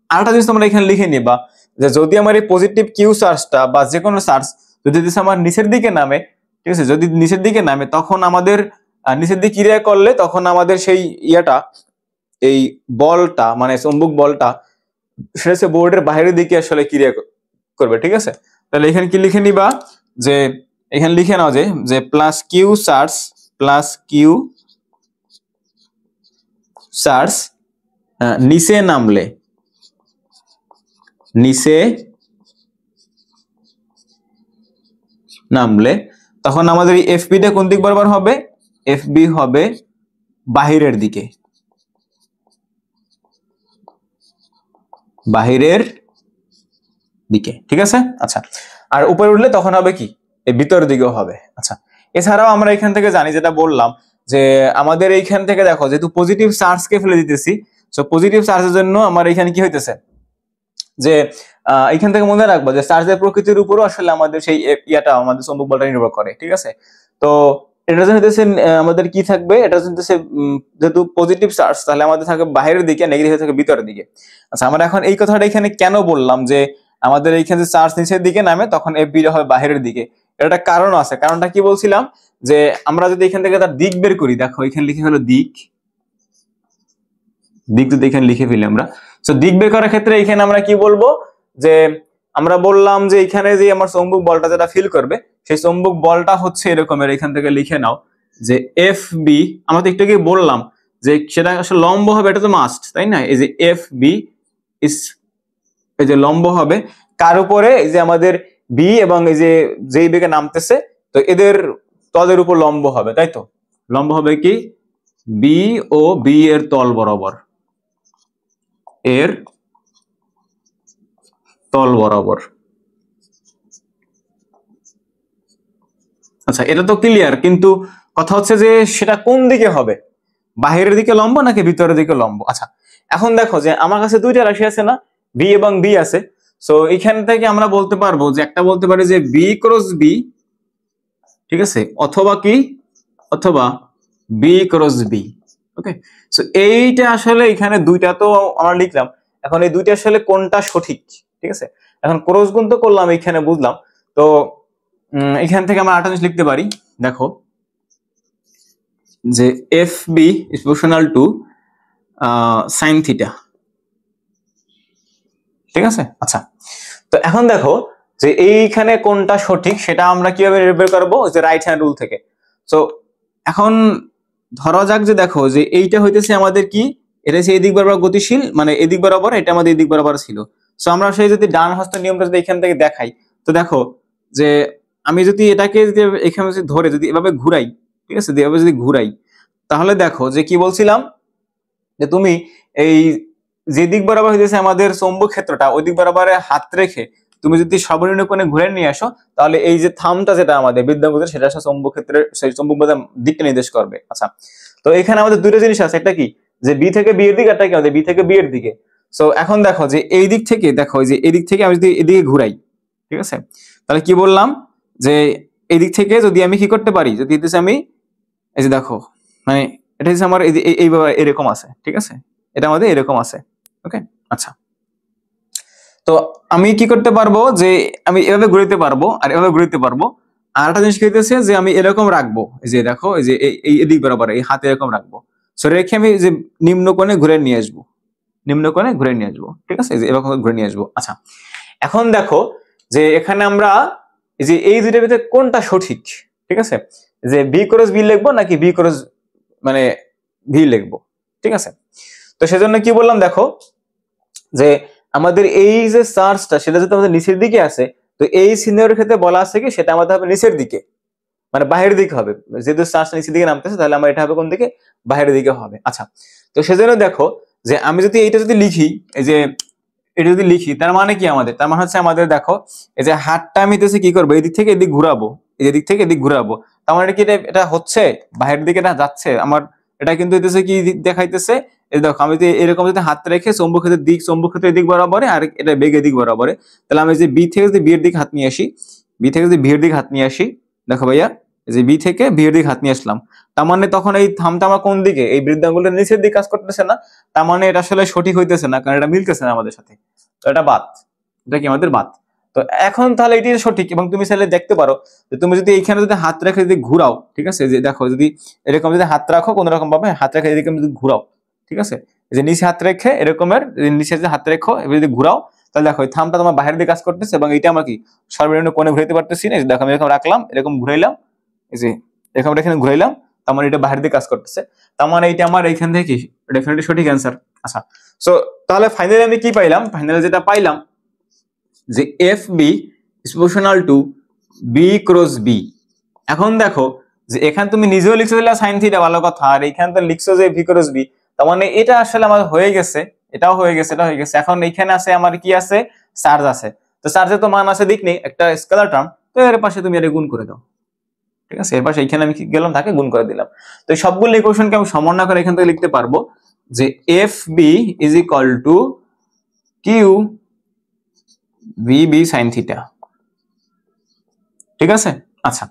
আরেকটা জিনিস তোমরা এখানে লিখে নিবা যে যদি আমার এই পজিটিভ কিউ চার্জটা বা যে কোনো চার্জ যদি আমার নিচের দিকে নামে, ঠিক আছে, যদি নিচের দিকে নামে তখন আমাদের নিচের দিকে ক্রিয়া করলে তখন আমাদের সেই ইয়াটা, এই বলটা মানে চৌম্বক বলটা সেটা হচ্ছে বোর্ডের বাইরের দিকে আসলে ক্রিয়া করবে, ঠিক আছে। তাহলে এখানে কি লিখে নিবা যে এখানে লিখে নাও যে প্লাস কিউ চার্জ নিচে নামলে তখন আমাদের এই এফবি টা কোন দিক বরাবর হবে, এফবি হবে বাহিরের দিকে, ঠিক আছে। আচ্ছা, আর উপরে উঠলে তখন হবে কি এই ভিতরের দিকেও হবে। আচ্ছা, এছাড়াও আমরা এখান থেকে জানি যেটা বললাম যে আমাদের এইখান থেকে দেখো যেহেতু পজিটিভ চার্জকে ফেলে দিতেছি, সো পজিটিভ চার্জের জন্য আমার এখানে কি হইতেছে যে এখান থেকে মনে রাখবো যে চার্জের প্রকৃতির উপরও আসলে আমাদের সেই ইয়াটা আমাদের চৌম্বক বলটা নির্ভর করে, ঠিক আছে। তো এটা হইতেছে আমাদের কি থাকবে, এটা হইতেছে যেহেতু পজিটিভ চার্জ তাহলে আমাদের থাকবে বাইরের দিকে, নেগেটিভ থাকে ভিতরের দিকে। আচ্ছা, আমরা এখন এই কথাটা এখানে কেন বললাম যে আমাদের এইখানে যে চার্জ নিচের দিকে নামে তখন এফবি হবে বাইরের দিকে, এটা একটা কারণ আছে। কারণটা কি বলছিলাম যে আমরা যদি এখান থেকে তার দিক বের করি, দেখো এখানে লিখে হলো দিক যদি এখানে লিখে ফেলি আমরা, তো দিক বের করার ক্ষেত্রে এখানে আমরা কি বলবো যে আমরা বললাম যে এখানে যে আমার চৌম্বক বলটা যেটা ফিল করবে সেই চৌম্বক বলটা হচ্ছে এরকমের, এখান থেকে লিখে নাও যে এফ বি, আমরা তো একটু আগে বললাম যে সেটা আসলে লম্ব হবে, এটা তো মাস্ট, তাই না। এই যে এফ বি ইস এই যে লম্ব হবে কার উপরে, এই যে আমাদের বি এবং এই যে যেই বেগে নামতেছে, তো এদের তলের উপর লম্ব হবে, তাই তো। লম্ব হবে কি বি ও বি এর তল বরাবর, আচ্ছা, এটা তো ক্লিয়ার, কিন্তু কথা হচ্ছে যে সেটা কোন দিকে হবে, বাহিরের দিকে লম্ব নাকি ভিতরের দিকে লম্ব। আচ্ছা, এখন দেখো যে আমার কাছে 2টা রাশি আছে না, বি এবং বি আছে। সো এখান থেকে আমরা বলতে পারবো যে একটা বলতে পারি যে বি ক্রস বি, ঠিক আছে, অথবা B cross B. Okay, so এইটা আসলে এখানে 2টা তো আমরা লিখলাম, এখন এই 2টা আসলে কোনটা সঠিক, ঠিক আছে। এখন ক্রস গুণ তো করলাম, এখানে বুঝলাম। তো এখান থেকে আমরা 8 জিনিস লিখতে পারি, দেখো যে F B is proportional to sine theta, ঠিক আছে। আচ্ছা, তো এখন দেখো যে এইখানে কোনটা সঠিক সেটা আমরা কিভাবে বের করবো, যে রাইট হ্যান্ড রুল থেকে। সো এখন ধরা যাক যে দেখো যে এইটা হইতেছে আমাদের কি, এটা হচ্ছে এদিক বরাবর গতিশীল, মানে এদিক বরাবর, এটা আমাদের এদিক বরাবর ছিল। সো আমরা সেই যদি ডান হস্ত নিয়মটা যদি এখান থেকে দেখাই, তো দেখো যে আমি যদি এটাকে যদি এখানে ধরে যদি এভাবে ঘুরাই, ঠিক আছে, এভাবে যদি ঘুরাই, তাহলে দেখো যে কি বলছিলাম যে তুমি এই যে দিক বরাবর হইতেছে আমাদের চৌম্বক ক্ষেত্রটা, ওই দিক বরাবর হাত রেখে তুমি যদি সর্বনিম্ন কোণে ঘুরে নিয়ে আসো, তাহলে এই যে থামটা যেটা আমাদের বিদ্যুৎ সেটা চৌম্বক ক্ষেত্রের সেই চৌম্বক বলের দিকটা নির্দেশ করবে। আচ্ছা, তো এখানে আমাদের 2টা জিনিস আছে, একটা কি যে বি থেকে বি এর দিকে, একটা কি আমাদের বি থেকে বি এর দিকে। সো এখন দেখো যে এই দিক থেকে, দেখো যে এই দিক থেকে আমি যদি এদিকে ঘুরাই, ঠিক আছে, তাহলে কি বললাম যে এই দিক থেকে যদি আমি কি করতে পারি, যদি আমি এই যে দেখো মানে এটা হচ্ছে আমার এইভাবে এরকম আছে, ঠিক আছে, এটা আমাদের এরকম আছে। ওকে, আচ্ছা, তো আমি কি করতে পারবো যে আমি এভাবে ঘুরাইতে পারবো আর এভাবে ঘুরাইতে পারবো। আর একটা জিনিস হইতেছে যে আমি এরকম রাখবো, এই যে দেখো এই যে এই এদিক বরাবর এই হাতে এরকম রাখবো। সো রেখে আমি যে নিম্ন কোণে ঘুরে নিয়ে আসবো, নিম্ন কোণে ঘুরে নিয়ে আসবো, ঠিক আছে, এভাবে ঘুরে নিয়ে আসবো। আচ্ছা, এখন দেখো যে এখানে আমরা যে এই দুইটার ভিতরে কোনটা সঠিক, ঠিক আছে, যে বি ক্রস বি লিখবো নাকি বি ক্রস মানে ভি লিখবো, ঠিক আছে। তো সেজন্য কি বললাম, দেখো যে আমাদের এই যে চার্জটা সেটা যদি আমাদের নিচের দিকে আছে, তো এই সিনারিওর ক্ষেত্রে বলা আছে কি সেটা আমাদের হবে নিচের দিকে, মানে বাহিরের দিকে হবে। যেহেতু চার্জটা নিচের দিকে নামতেছে, তাহলে আমার এটা হবে কোন দিকে, বাহিরের দিকে হবে। আচ্ছা, তো সেজন্য দেখো যে আমি যদি এইটা যদি লিখি, এই যে এটা যদি লিখি, তার মানে কি আমাদের, তার মানে হচ্ছে আমাদের দেখো এই যে হাতটা আমি কি করবো, এদিক থেকে এদিক ঘুরাবো, এই দিক থেকে এদিক ঘুরাবো, তার মানে কি এটা হচ্ছে বাহিরের দিকে এটা যাচ্ছে আমার, এটা কিন্তু হইতেছে কি দেখাইতেছে, এই দেখো আমি যদি এরকম যদি হাত রেখে চৌম্বক ক্ষেত্রের দিক বরাবরে আর এটা বেগের দিক বরাবরে, তাহলে আমি যে বি থেকে যদি বি এর দিকে হাত নিয়ে আসি, বি থেকে যদি ভি এর দিকে হাত নিয়ে আসি, দেখো ভাইয়া এই যে বি থেকে ভি এর দিকে হাত নিয়ে আসলাম, তার মানে তখন এই থামটা আমার কোন দিকে, এই বৃদ্ধাঙ্গুলের নিচের দিকে কাজ করতেছে না, তার মানে এটা আসলে সঠিক হইতেছে না, কারণ এটা মিলতেছে না আমাদের সাথে, তো এটা বাদ, এটা কি আমাদের বাদ। তো এখন তাহলে এটি সঠিক, এবং তুমি চাইলে দেখতে পারো যে তুমি যদি এইখানে যদি হাত রেখে যদি ঘুরাও, ঠিক আছে, যে দেখো যদি এরকম যদি হাত রাখো কোন রকম ভাবে হাত রেখে এরকম যদি ঘুরাও, ঠিক আছে, যে নিচে হাত রেখে এরকমের নিচে যদি হাত রেখো এবার যদি ঘুরাও, তাহলে দেখো এই থামটা তোমার বাইরের দিকে কাজ করতেছে, এবং এটা আমরা কি সর্বনিম্ন কোণে ঘুরাইতে পারতেছি না, দেখো আমি এরকম রাখলাম, এরকম ঘুরাইলাম, এই যে এরকম এখানে ঘুরাইলাম, তার মানে এটা বাইরের দিকে কাজ করতেছে, তার মানে এটা আমার এইখান থেকে কি ডেফিনেটলি সঠিক অ্যান্সার। আচ্ছা, সো তাহলে ফাইনালি আমি কি পাইলাম, ফাইনালি যেটা পাইলাম যে F B is proportional to B cross B. এখন দেখো যে এখানে তুমি নিজেও লিখছো সাইন থিটা, ভালো কথা, আর এখানে তো লিখছো যে ভি ক্রস বি, তার মানে এটা আসলে আমার হয়ে গেছে, এটাও হয়ে গেছে, এটা হয়ে গেছে। এখন এইখানে আছে আমার কি আছে, চার্জ আছে, তো চার্জের তো মান আছে দিক নেই, একটা স্কেলার টার্ম, তো এর পাশে তুমি এটা গুণ করে দাও, ঠিক আছে, এর পাশে এইখানে আমি কি গেলাম, তাকে গুণ করে দিলাম। তো এই সবগুলো ইকুয়েশনকে আমি সমন্বয় করে এখান থেকে লিখতে পারবো যে F B is equal to Q V B sine theta, ঠিক আছে। আচ্ছা,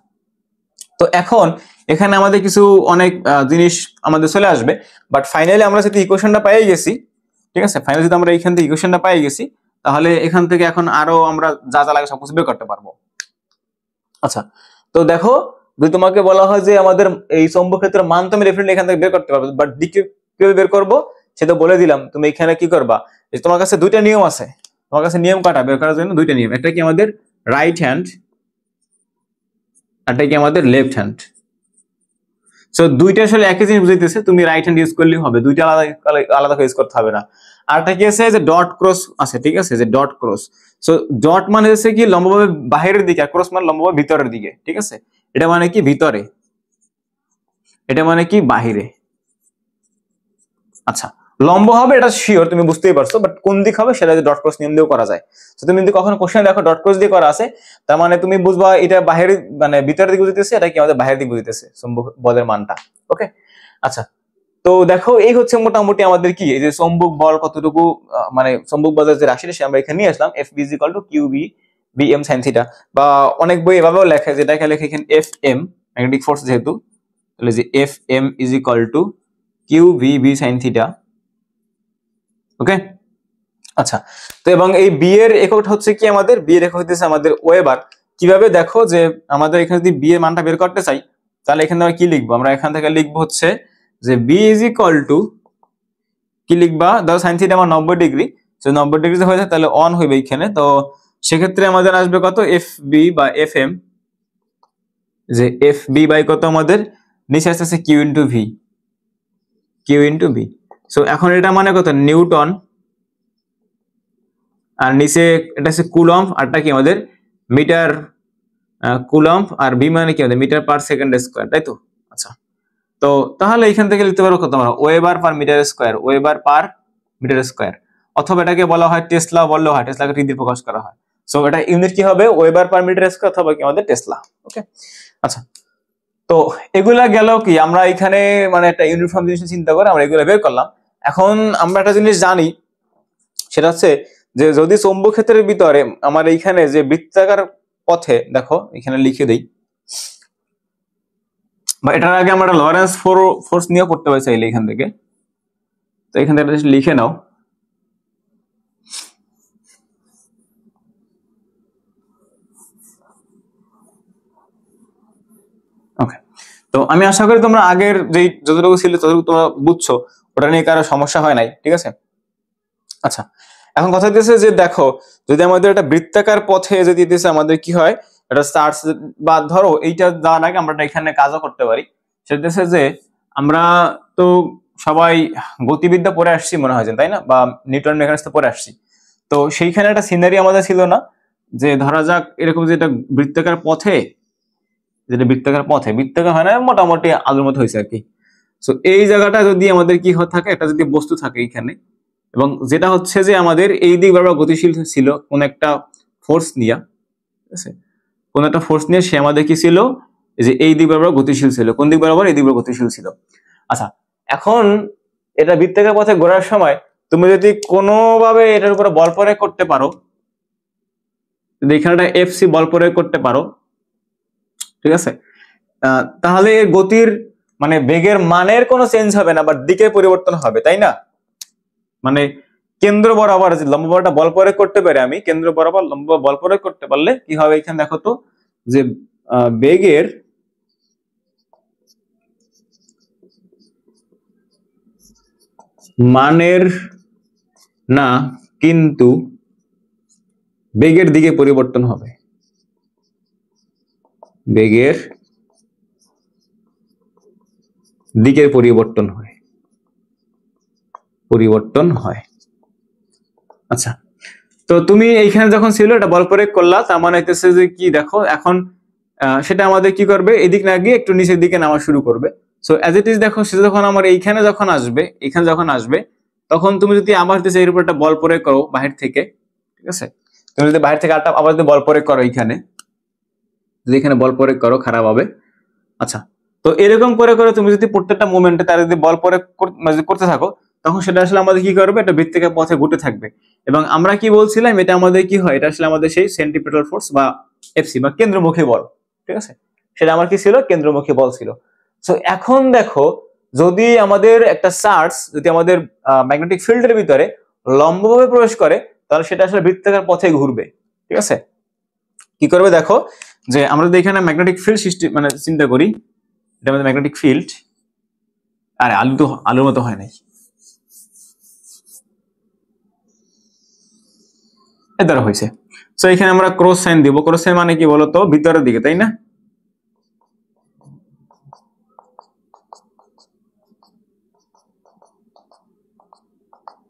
তো এখন এখানে আমাদের কিছু অনেক জিনিস আমাদের চলে আসবে, বাট ফাইনালি আমরা যদি ইকুয়েশনটা পেয়ে গেছি, ঠিক আছে, ফাইনালি যদি আমরা এইখান থেকে ইকুয়েশনটা পেয়ে গেছি, তাহলে এখান থেকে এখন আরো আমরা যা যা লাগে সবকিছু বের করতে পারবো। আচ্ছা, তো দেখো যদি তোমাকে বলা হয় যে আমাদের এই চৌম্বক ক্ষেত্রের মান তুমি ডেফিনেটলি এখান থেকে বের করতে পারবে, বাট দিক কিভাবে বের করবো সেটা বলে দিলাম। তুমি এখানে কি করবা, যে তোমার কাছে দুইটা নিয়ম আছে, তোমার কাছে নিয়ম কাটা বের করার জন্য দুইটা নিয়ম, একটা কি আমাদের রাইট হ্যান্ড, একটা কি আমাদের লেফট হ্যান্ড। সো দুইটা আসলে একই জিনিস বুঝাইতেছে, তুমি রাইট হ্যান্ড ইউজ করলেই হবে, দুইটা আলাদা আলাদা ইউজ করতে হবে না। আরটা কি আছে যে ডট ক্রস আছে, ঠিক আছে, যে ডট ক্রস। সো ডট মানে হচ্ছে কি লম্বভাবে বাহিরের দিকে, আর ক্রস মানে লম্বভাবে ভিতরের দিকে, ঠিক আছে, এটা মানে কি ভিতরে, এটা মানে কি বাহিরে। আচ্ছা, লম্ব হবে এটা শিওর, তুমি বুঝতেই পারছো, বাট কোন দিক হবে সেটা ডট ক্রস নিয়ম দিয়েও করা যায়। তো তুমি যদি কখনো কোশ্চেন দেখো ডট ক্রস দিয়ে করা আছে, তার মানে তুমি বুঝবা এটা বাহির মানে ভিতরের দিক বুঝতেছে, এটা কি আমাদের বাহিরের দিক বুঝতেছে চুম্বক বলের মানটা। ওকে, আচ্ছা, তো দেখো এই হচ্ছে মোটামুটি আমাদের কি এই যে চুম্বক বল কতটুকু, মানে চুম্বক বলের যে রাশিটা সে আমরা এখানে নিয়ে আসলাম, F B is equal to Q B B M sine theta, বা অনেক বই এভাবেও লেখে, যেটাকে লেখে এখানে এফ এম ম্যাগনেটিক ফোর্স যেহেতু, তাহলে যে F M is equal to Q V B sine theta. Okay, আচ্ছা, তো এবং এই বি এর এককটা হচ্ছে কি, আমাদের বি এর একক হইতেছে আমাদের ওয়েবার। কিভাবে দেখো যে আমাদের এখানে যদি বি এর মানটা বের করতে চাই, তাহলে এখানে আমরা কি লিখবো, আমরা এখান থেকে লিখবো হচ্ছে যে বি ইজ ইকুয়াল টু কি লিখবা, ধরো সাইন থিটা আমার 90 ডিগ্রি, তো 90 ডিগ্রি হয়ে যায় তাহলে অন হইবে এখানে, তো সেক্ষেত্রে আমাদের আসবে কত এফ বি বা এফ এম, যে এফ বি বাই কত আমাদের নিচে আসতেছে Q into V, Q into V. So এখন এটা মানে কত নিউটন, আর নিচে এটা হচ্ছে কুলম্ব, আরটা কি আমাদের মিটার কুলম্ব, আর বি মানে কি আমাদের মিটার পার সেকেন্ড স্কয়ার, তাই তো। আচ্ছা, তো তাহলে এখান থেকে লিখতে পারো কত আমরা weber per metre square, weber per metre square, অথবা এটাকে বলা হয় টেসলা বললেও হয়, টেসলাকে টি দিয়ে প্রকাশ করা হয়। সো এটা ইউনিট কি হবে ওয়েবার পার মিটার স্কয়ার অথবা কি আমাদের টেসলা। ওকে, আচ্ছা, তো এগুলা গেল কি আমরা এখানে মানে একটা ইউনিফর্ম জিনিস চিন্তা করে আমরা এগুলা বের করলাম। এখন আমরা একটা জিনিস জানি, সেটা হচ্ছে যে যদি চৌম্বক ক্ষেত্রের ভিতরে আমার এইখানে যে বৃত্তাকার পথে, দেখো এখানে লিখে দেই, বা এটার আগে আমরা লরেন্স ফোর্স নিয়ে পড়তে পারি চাইলে এখান থেকে, তো এখান থেকে লিখে নাও। ওকে, তো তো আমি আশা করি তোমরা আগের যে যতটুকু ছিল ততটুকু তোমরা বুঝছো, ওটা নিয়ে কারো সমস্যা হয় নাই, ঠিক আছে। আচ্ছা, এখন কথা হচ্ছে যে দেখো, যদি আমাদের একটা বৃত্তাকার পথে যদি দিতেছে আমাদের কি হয়, একটা চার্জ, বা ধরো এইটা যাওয়ার আগে আমরা এখানে কাজও করতে পারি। সেটা হচ্ছে যে আমরা তো সবাই গতিবিদ্যা পড়ে আসছি মনে হয়, তাই না, বা নিউটন মেকানিক্স তো পড়ে আসছি। তো সেইখানে একটা সিনারি আমাদের ছিল না, যে ধরা যাক এরকম যে এটা বৃত্তাকার পথে, যেটা বৃত্তাকার হয় না, মোটামুটি আলুর মতো হয়েছে আর কি। তো এই জায়গাটা যদি আমাদের কি থাকে, একটা যদি বস্তু থাকে এইখানে, এবং যেটা হচ্ছে যে আমাদের এই দিক বরাবর গতিশীল ছিল কোন একটা ফোর্স নিয়ে, ঠিক আছে, কোন একটা ফোর্স নিয়ে সে আমাদের কি ছিল, যে এই দিক বরাবর গতিশীল ছিল। কোন দিক বরাবর? এই দিক বরাবর গতিশীল ছিল। আচ্ছা, এখন এটা বৃত্তাকার পথে ঘোরার সময় তুমি যদি কোনোভাবে এটার উপরে বল প্রয়োগ করতে পারো, যদি এখানে একটা এফসি বল প্রয়োগ করতে পারো, ঠিক আছে, তাহলে এর গতির মানে বেগের মানের কোনো চেঞ্জ হবে না, বাট দিকের পরিবর্তন হবে, তাই না? মানে কেন্দ্র বরাবর লম্ব বরাবরটা বল প্রয়োগ করতে পারে, আমি কেন্দ্র বরাবর লম্ব বল প্রয়োগ করতে পারলে কি হবে, এখানে দেখো তো যে বেগের মানের না, কিন্তু বেগের দিকে পরিবর্তন হবে, বেগের দিকের পরিবর্তন হয়। আচ্ছা, তো তুমি এইখানে যখন ছিল এটা বল প্রয়োগ করলা, তার মানে হইতেছে যে কি দেখো, এখন সেটা আমাদের কি করবে, এদিক না গিয়ে একটু নিচের দিকে নামা শুরু করবে। সো অ্যাজ ইট ইজ দেখো, সেটা যখন আমার এইখানে যখন আসবে, তখন তুমি যদি আমার হইতেছে এর উপর একটা বল প্রয়োগ করো বাহির থেকে, ঠিক আছে, তুমি যদি বাহির থেকে আবার যদি বল প্রয়োগ করো এইখানে, যদি এখানে বল প্রয়োগ করো খারাপ হবে। আচ্ছা, তো এরকম করে করে তুমি যদি প্রত্যেকটা মোমেন্টে তার যদি বল প্রয়োগ করতে থাকো, তখন সেটা আসলে আমাদের কি করবে, এটা বৃত্তাকার পথে ঘুরতে থাকবে। এবং আমরা কি বলছিলাম, এটা আমাদের কি হয়, এটা আসলে আমাদের সেই সেন্ট্রিপিটাল ফোর্স বা এফসি বা কেন্দ্রমুখী বল, ঠিক আছে, সেটা আমার কি ছিল, কেন্দ্রমুখী বল ছিল। সো এখন দেখো, যদি আমাদের একটা চার্জ যদি আমাদের ম্যাগনেটিক ফিল্ডের ভিতরে লম্বভাবে প্রবেশ করে, তাহলে সেটা আসলে বৃত্তাকার পথে ঘুরবে, ঠিক আছে। কি করবে দেখো, যে আমরা যদি এখানে ম্যাগনেটিক ফিল্ড সৃষ্টি মানে চিন্তা করি, এটা আমাদের ম্যাগনেটিক ফিল্ড, আরে আলুর মতো হয় নাই, এ দ্বারা হয়েছে। তো এখানে আমরা ক্রস সাইন দিব, ক্রস সাইন মানে কি বলতো, ভিতরের দিকে, তাই না?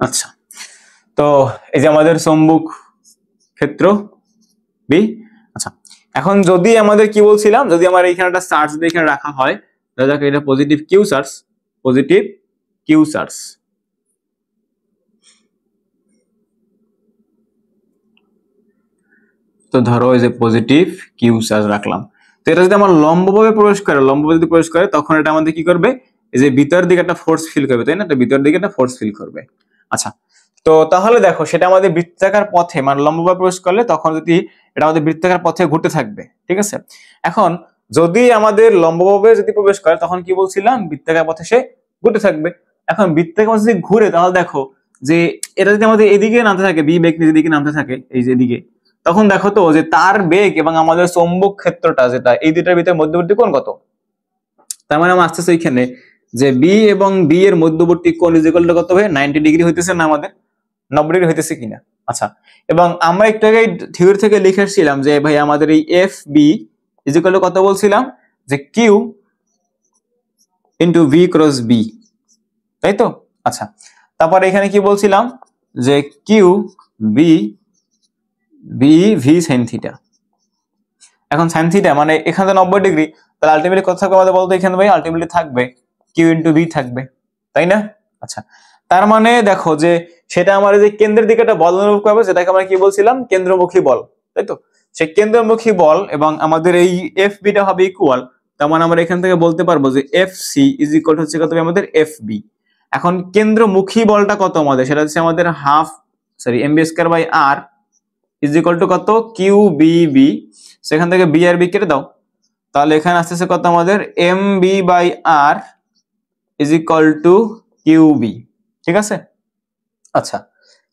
আচ্ছা, তো এই যে আমাদের চৌম্বক ক্ষেত্র বি। আচ্ছা, এখন যদি আমাদের কি বলছিলাম, যদি আমার এখানে একটা চার্জ এখানে রাখা হয়, ধরা যাক এটা পজিটিভ কিউ চার্জ, তো ধরো এই যে পজিটিভ কিউ চার্জ রাখলাম, তো এটা যদি আমার লম্বভাবে প্রবেশ করে, তখন এটা আমাদের কি করবে, এই যে ভিতরের দিকে একটা ফোর্স ফিল করবে, তাই না, এটা ভিতরের দিকে একটা ফোর্স ফিল করবে। আচ্ছা, তো তাহলে দেখো, সেটা আমাদের বৃত্তাকার পথে মানে লম্বভাবে প্রবেশ করলে, তখন যদি এটা আমাদের বৃত্তাকার পথে ঘুরতে থাকবে, ঠিক আছে। এখন যদি আমাদের লম্বভাবে যদি প্রবেশ করে, তখন কি বলছিলাম, বৃত্তাকার পথে সে ঘুরতে থাকবে। এখন বৃত্তাকার পথে যদি ঘুরে, তাহলে দেখো যে এটা যদি আমাদের এদিকে নামতে থাকে, বি বেগ নিজের দিকে নামতে থাকে, এই যে এদিকে, তখন দেখো তো যে তার বেগ এবং আমাদের চৌম্বক ক্ষেত্রটা যেটা, এই দুটার ভিতরে মধ্যবর্তী কোণ কত। তার মানে আমার আসতেছে এখানে যে বি এবং বি এর মধ্যবর্তী কোণ ইজ ইকুয়াল টু কত হবে, 90 ডিগ্রি হইতেছে না আমাদের, 90 ডিগ্রি হইতেছে কিনা। আচ্ছা, এবং আমরা একটু আগে থিওরি থেকে লিখে আসছিলাম যে ভাই আমাদের এই F B is equal to কত বলছিলাম, যে Q into V cross B, তাই তো। আচ্ছা, তারপর এখানে কি বলছিলাম, যে Q B V sine theta. এখন সাইন থিটা মানে এখানে 90 ডিগ্রি, তাহলে আলটিমেটলি কত থাকবে আমাদের বলতো, এখানে ভাই আলটিমেটলি থাকবে কিউ ইন্টু বি থাকবে, তাই না। আচ্ছা, তার মানে দেখো যে সেটা আমার যে কেন্দ্রের দিকে একটা বল অনুভব করবে, যেটাকে আমরা কি বলছিলাম, কেন্দ্রমুখী বল, তাই তো। সেই কেন্দ্রমুখী বল এবং আমাদের এই এফ বিটা হবে ইকুয়াল, তার মানে আমরা এখান থেকে বলতে পারবো যে এফ সি ইজ ইকুয়াল হচ্ছে কত হবে আমাদের এফ বি। এখন কেন্দ্রমুখী বলটা কত আমাদের, সেটা হচ্ছে আমাদের M B square by R is equal to কত, কিউ বি বি। সেখান থেকে বি আর বি কেটে দাও, তাহলে এখানে আসতেছে কত আমাদের, M B by R is equal to Q B, ঠিক আছে। আচ্ছা,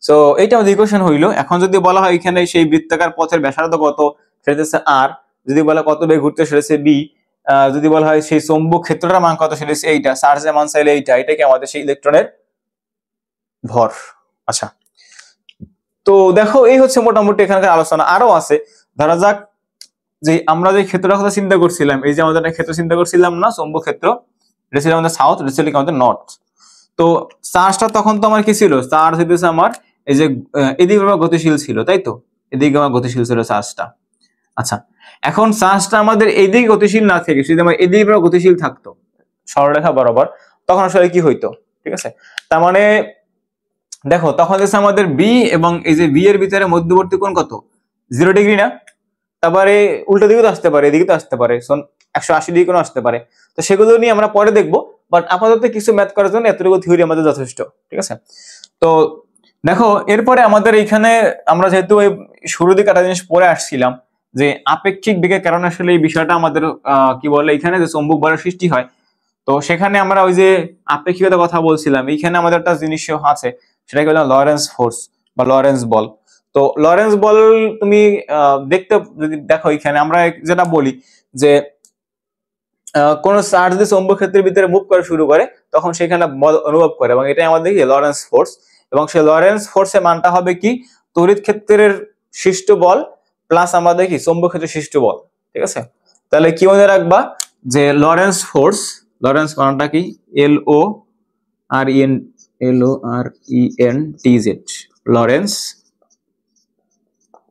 সো এইটা আমাদের ইকুয়েশন হইলো। এখন যদি বলা হয় এখানে সেই বৃত্তাকার পথের ব্যাসার্ধ কত, সেটা হচ্ছে আর, যদি বলা কত বেগ ঘুরতে, সেটা হচ্ছে বি, যদি বলা হয় সেই চৌম্বক ক্ষেত্রটার মান কত, সেটা হচ্ছে এইটা, চার্জের মান চাইলে এটাকে আমাদের সেই ইলেকট্রনের ভর। আচ্ছা, তো দেখো এই হচ্ছে মোটামুটি এখানকার আলোচনা। আরো আছে, ধরা যাক যে আমরা যে ক্ষেত্রটার কথা চিন্তা করছিলাম, এই যে আমাদের একটা ক্ষেত্র চিন্তা করছিলাম না, চৌম্বক ক্ষেত্র, এটা ছিল আমাদের সাউথ, এটা ছিল আমাদের নর্থ। তো চার্জটা তখন তো আমার কি ছিল, চার্জ হইতেছে আমার এই যে এদিকে আমার গতিশীল ছিল, তাই তো, এদিকে আমার গতিশীল ছিল চার্জটা। আচ্ছা, এখন চার্জটা আমাদের এইদিকে গতিশীল না থেকে যদি আমার এদিকে গতিশীল থাকতো সরলরেখা বরাবর, তখন আসলে কি হইতো, ঠিক আছে। তার মানে দেখো তখন হচ্ছে আমাদের বি এবং এই যে বি এর ভিতরে মধ্যবর্তী কোণ কত, 0 ডিগ্রি না। তারপরে উল্টো দিকে তো আসতে পারে, এদিকে তো আসতে পারে, 180 ডিগ্রি কোণ আসতে পারে। তো সেগুলো নিয়ে আমরা পরে দেখবো, বাট আপাতত কিছু ম্যাথ করার জন্য এতটুকু থিওরি আমাদের যথেষ্ট, ঠিক আছে। তো দেখো এরপরে আমাদের এখানে আমরা যেহেতু ওই শুরু দিকে একটা জিনিস পড়ে আসছিলাম যে আপেক্ষিক বেগের কারণে আসলে এই বিষয়টা আমাদের কি বলে, এখানে যে চৌম্বক বলের সৃষ্টি হয়, তো সেখানে আমরা ওই যে আপেক্ষিকতার কথা বলছিলাম, এইখানে আমাদের একটা জিনিস আছে, সেটাকে বলে লরেন্স ফোর্স বা লরেন্স বল। তো লরেন্স বল তুমি দেখতে যদি দেখো, এখানে আমরা যেটা বলি যে কোন চার্জ যদি চৌম্বক ক্ষেত্রের ভিতরে মুভ করা শুরু করে, তখন সেখানে বল অনুভব করে, এবং এটাই আমাদের কি লরেন্স ফোর্স। এবং সেই লরেন্স ফোর্সের মানটা হবে কি, তড়িৎ ক্ষেত্রের সৃষ্ট বল প্লাস আমাদের কি চৌম্বক ক্ষেত্রের সৃষ্ট বল, ঠিক আছে। তাহলে কি মনে রাখবা যে লরেন্স ফোর্স, লরেন্স মানটা কি, LORENTZ, লরেন্স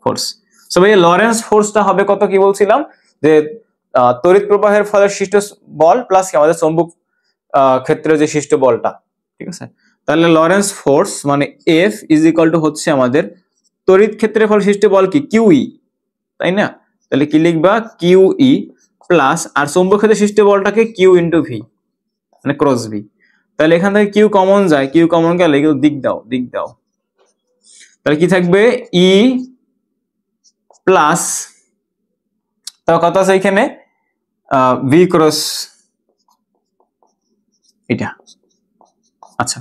ফোর্স। সো এই লরেন্স ফোর্সটা হবে কত, কি বলছিলাম যে তড়িৎ প্রবাহের ফলে সৃষ্ট বল প্লাস আমাদের চৌম্বক ক্ষেত্রে যে সৃষ্ট বলটা, ঠিক আছে। তাহলে লরেন্স ফোর্স মানে F ইজ ইকুয়াল টু হচ্ছে আমাদের তড়িৎ ক্ষেত্রের ফলে সৃষ্ট বল কি, QE, তাই না। তাহলে কি লিখবা, QE প্লাস, আর চৌম্বক ক্ষেত্রে সৃষ্ট বলটাকে Q ইন্টু V, মানে ক্রস V। তাহলে এখান থেকে Q কমন যায়, Q কমন গেলে এগুলো দিক দাও, তাহলে কি থাকবে, E প্লাস, তাও কত আছে এখানে, V ক্রস এটা। আচ্ছা,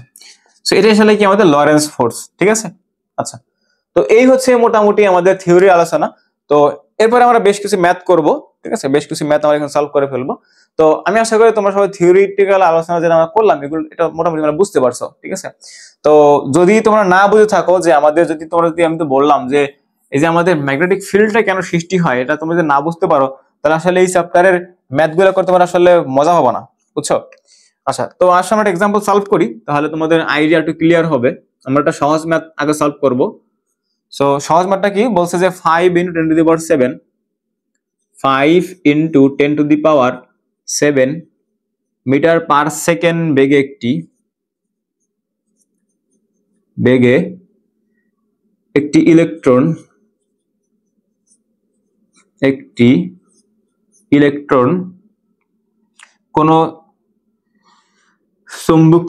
সো এটা আসলে কি আমাদের লরেন্স ফোর্স, ঠিক আছে। আচ্ছা, তো এই হচ্ছে মোটামুটি আমাদের থিওরি আলোচনা। তো এরপরে আমরা বেশ কিছু ম্যাথ করব, ঠিক আছে, বেশ কিছু ম্যাথ আমরা এখন সলভ করে ফেলবো। তো আমি আশা করি তোমরা সবাই থিওরিটিক্যাল আলোচনা যেটা আমরা করলাম এগুলো এটা মোটামুটি তোমরা বুঝতে পারছো, ঠিক আছে। তো যদি তোমরা না বুঝে থাকো যে আমাদের যদি তোমরা যদি, আমি তো বললাম যে এই যে আমাদের ম্যাগনেটিক ফিল্ডটা কেন সৃষ্টি হয়, এটা তোমরা যদি না বুঝতে পারো, তাহলে আসলে এই চ্যাপ্টারের ম্যাথগুলো করতে তোমরা আসলে মজা হবে না, বুঝছো। আচ্ছা, তো আসলে আমরা একটা एग्जांपल সলভ করি, তাহলে তোমাদের আইডিয়া একটু ক্লিয়ার হবে। আমরা একটা সহজ ম্যাথ আগে সলভ করব। সো সহজ ম্যাথটা কি বলছে যে 5 × 10 to the power 7, 5 × 10 to the power 7 metre per second বেগে একটি ইলেকট্রন কোন চুম্বক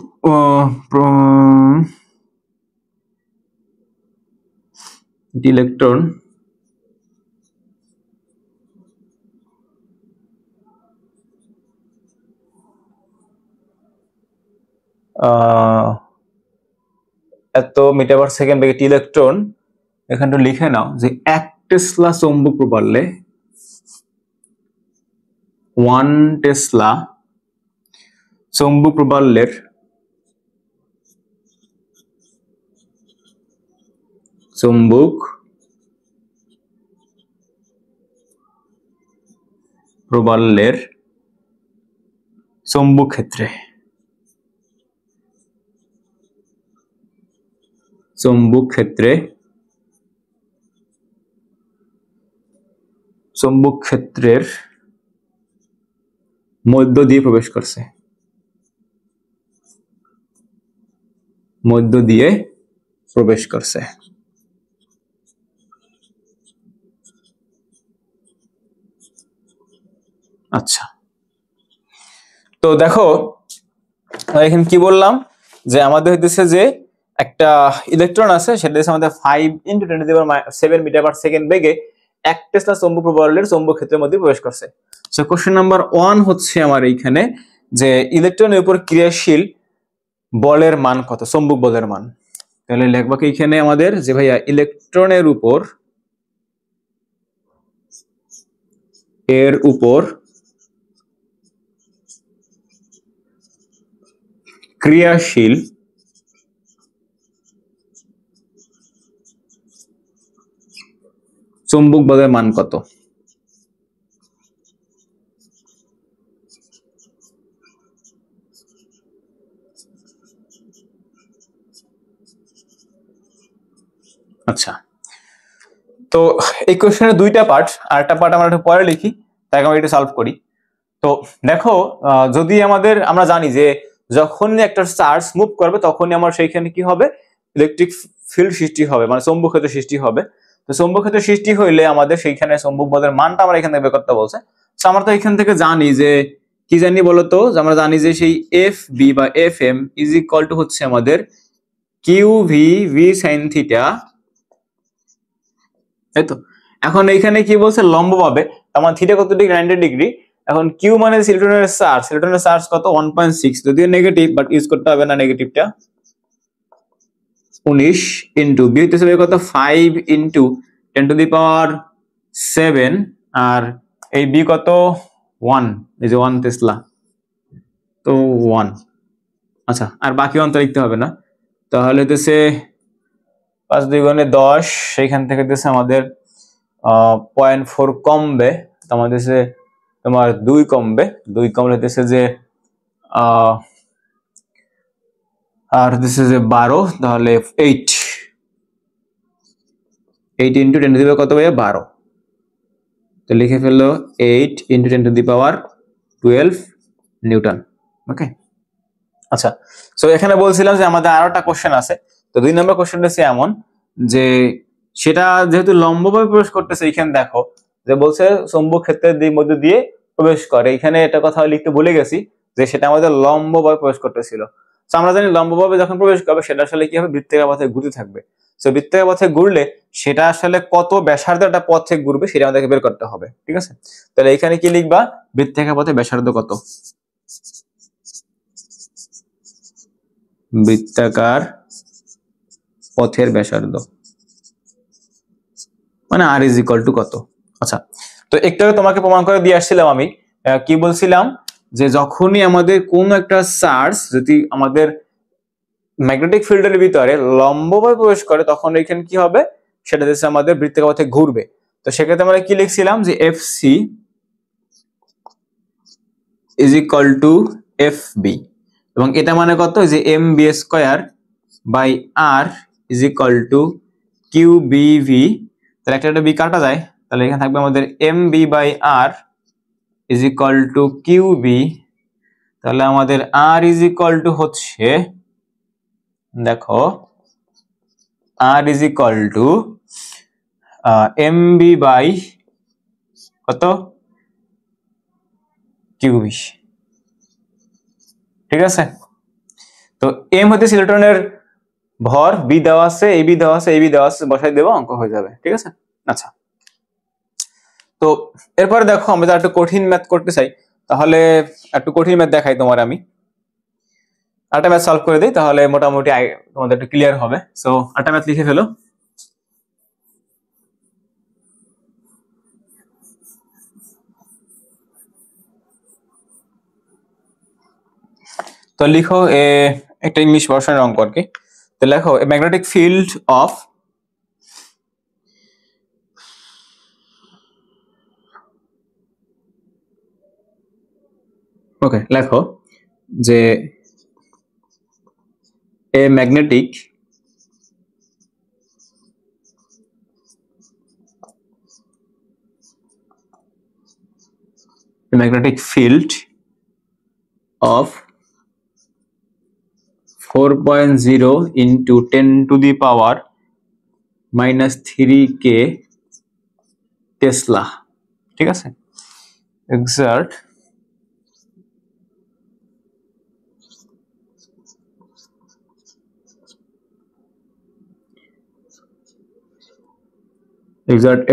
ইলেকট্রন এত মিটার পার সেকেন্ড বেগে একটি ইলেকট্রন, এখানটা লিখে নাও যে 1 টেসলা চৌম্বক প্রবালে 1 টেসলা চৌম্বক প্রবালের চৌম্বক ক্ষেত্রে চৌম্বক ক্ষেত্রের মধ্য দিয়ে প্রবেশ করছে, আচ্ছা। তো দেখো এখানে কি বললাম যে আমাদের হইতেছে যে একটা ইলেকট্রন আছে, সেটা হচ্ছে আমাদের 5 × 10⁷ মিটার পার সেকেন্ড বেগে 1 টেসলা চৌম্বক প্রবালের চৌম্বক ক্ষেত্রের মধ্যে প্রবেশ করছে। সো কোশ্চেন নাম্বার 1 হচ্ছে আমার এইখানে যে ইলেকট্রনের উপর ক্রিয়াশীল বলের মান কত, চৌম্বক বলের মান। তাহলে লিখবা কি এখানে আমাদের যে ভাইয়া ইলেকট্রনের উপর ক্রিয়াশীল চুম্বক বলের মান কত? আচ্ছা, তো এই কোশ্চেনের দুইটা পার্ট, আর একটা পার্ট আমরা একটু পরে লিখি, তাকে আমরা একটু সলভ করি। তো দেখো, যদি আমরা জানি যে যখনই একটা চার্জ মুভ করবে তখনই আমার সেইখানে কি হবে, ইলেকট্রিক ফিল্ড সৃষ্টি হবে, মানে চৌম্বক ক্ষেত্র সৃষ্টি হবে। তো চৌম্বক ক্ষেত্র সৃষ্টি হইলে আমাদের সেইখানে চৌম্বক বলের মানটা আমরা এখান থেকে বের করতে বলছে। তো আমরা তো এখান থেকে জানি যে কি জানি বলতো, আমরা জানি যে সেই এফ বি বা F M is equal to হচ্ছে আমাদের Q V V sine theta, তাই তো। এখন এইখানে কি বলছে, লম্বভাবে, আমার থিটা কত ডিগ্রি, 90 ডিগ্রি। এখন কিউ মানে ইলেকট্রনের চার্জ কত, 1.6, যদিও নেগেটিভ, বাট ইউজ করতে হবে না নেগেটিভটা। 19 ইন্টু বি হইতেছে কত, 5 ইন্টু 10 টু দি পাওয়ার 7, আর এই বি কত, 1, এই যে 1 টেসলা, তো 1। আচ্ছা, আর বাকি অন্তর লিখতে হবে না। তাহলে হইতেছে 5 2 গুণে 10, সেইখান থেকে হইতেছে আমাদের 0.4 কমবে, আমাদের তোমার 2 কমবে, 2 কমলে হইতেছে যে আর হইতেছে যে 12, তাহলে 8 ইন্টু 10 টু দি পাওয়ার কত ভাইয়া, 12। তো লিখে ফেললো 8 into 10 to the power 12 newton. Okay, আচ্ছা। সো এখানে বলছিলাম যে আমাদের আরো একটা কোশ্চেন আছে। তো 2 নম্বর কোশ্চেনটা হচ্ছে এমন যে সেটা যেহেতু লম্বভাবে প্রবেশ করতেছে, এইখানে দেখো যে বলছে চৌম্বক ক্ষেত্রের দিক মধ্যে দিয়ে প্রবেশ করে, এখানে এটা কথা লিখতে ভুলে গেছি যে সেটা আমাদের লম্বভাবে প্রবেশ করতেছিল। তো আমরা জানি লম্বভাবে যখন প্রবেশ করবে সেটা আসলে কি হবে, বৃত্তাকার পথে ঘুরতে থাকবে। তো বৃত্তাকার পথে ঘুরলে সেটা আসলে কত ব্যাসার্ধ একটা পথে ঘুরবে সেটা আমাদেরকে বের করতে হবে, ঠিক আছে। তাহলে এখানে কি লিখবা, বৃত্তাকার পথে ব্যাসার্ধ কত, বৃত্তাকার পথের ব্যাসার্ধ মানে আর ইজ ইকুয়াল টু কত। আচ্ছা, তো একটু তোমাকে প্রমাণ করে দিয়ে আসছিলাম আমি, কি বলছিলাম যে যখনই আমাদের কোন একটা চার্জ যদি আমাদের ম্যাগনেটিক ফিল্ডের ভিতরে লম্বভাবে প্রবেশ করে তখন এখানে কি হবে, সেটা হচ্ছে আমাদের বৃত্তাকার পথে ঘুরবে। তো সেক্ষেত্রে আমরা কি লিখছিলাম যে F C is equal to F B, এবং এটা মানে কত, যে M B square by R is equal to Q B V. তাহলে একটা বি কাটা যায়, তাহলে এখানে থাকবে আমাদের M B by R is equal to Q B. তাহলে আমাদের আর ইজ ইকুয়াল টু হচ্ছে, দেখো R is equal to M B by কত, কিউ বি, ঠিক আছে। তো এম হচ্ছে ইলেকট্রনের ভর, বি দেওয়া আছে, এই বি দেওয়া আছে, এই বি দেওয়া আছে, বসাই দেবো, অঙ্ক হয়ে যাবে, ঠিক আছে। আচ্ছা, তো এরপরে দেখো আমরা একটু কঠিন ম্যাথ করতে চাই, তাহলে একটু কঠিন ম্যাথ দেখাই তোমার আমি, আরেকটা ম্যাথ সলভ করে দিই, তাহলে মোটামুটি তোমাদের একটু ক্লিয়ার হবে। সো আরেকটা ম্যাথ লিখে ফেলো। তো লিখো একটা ইংলিশ ভার্সনের অঙ্ক আর কি। তো লেখো ম্যাগনেটিক ফিল্ড অফ ওকে, লেখো যে এ magnetic field of 4.0 into 10 to the power minus 3k tesla, ঠিক আছে। exert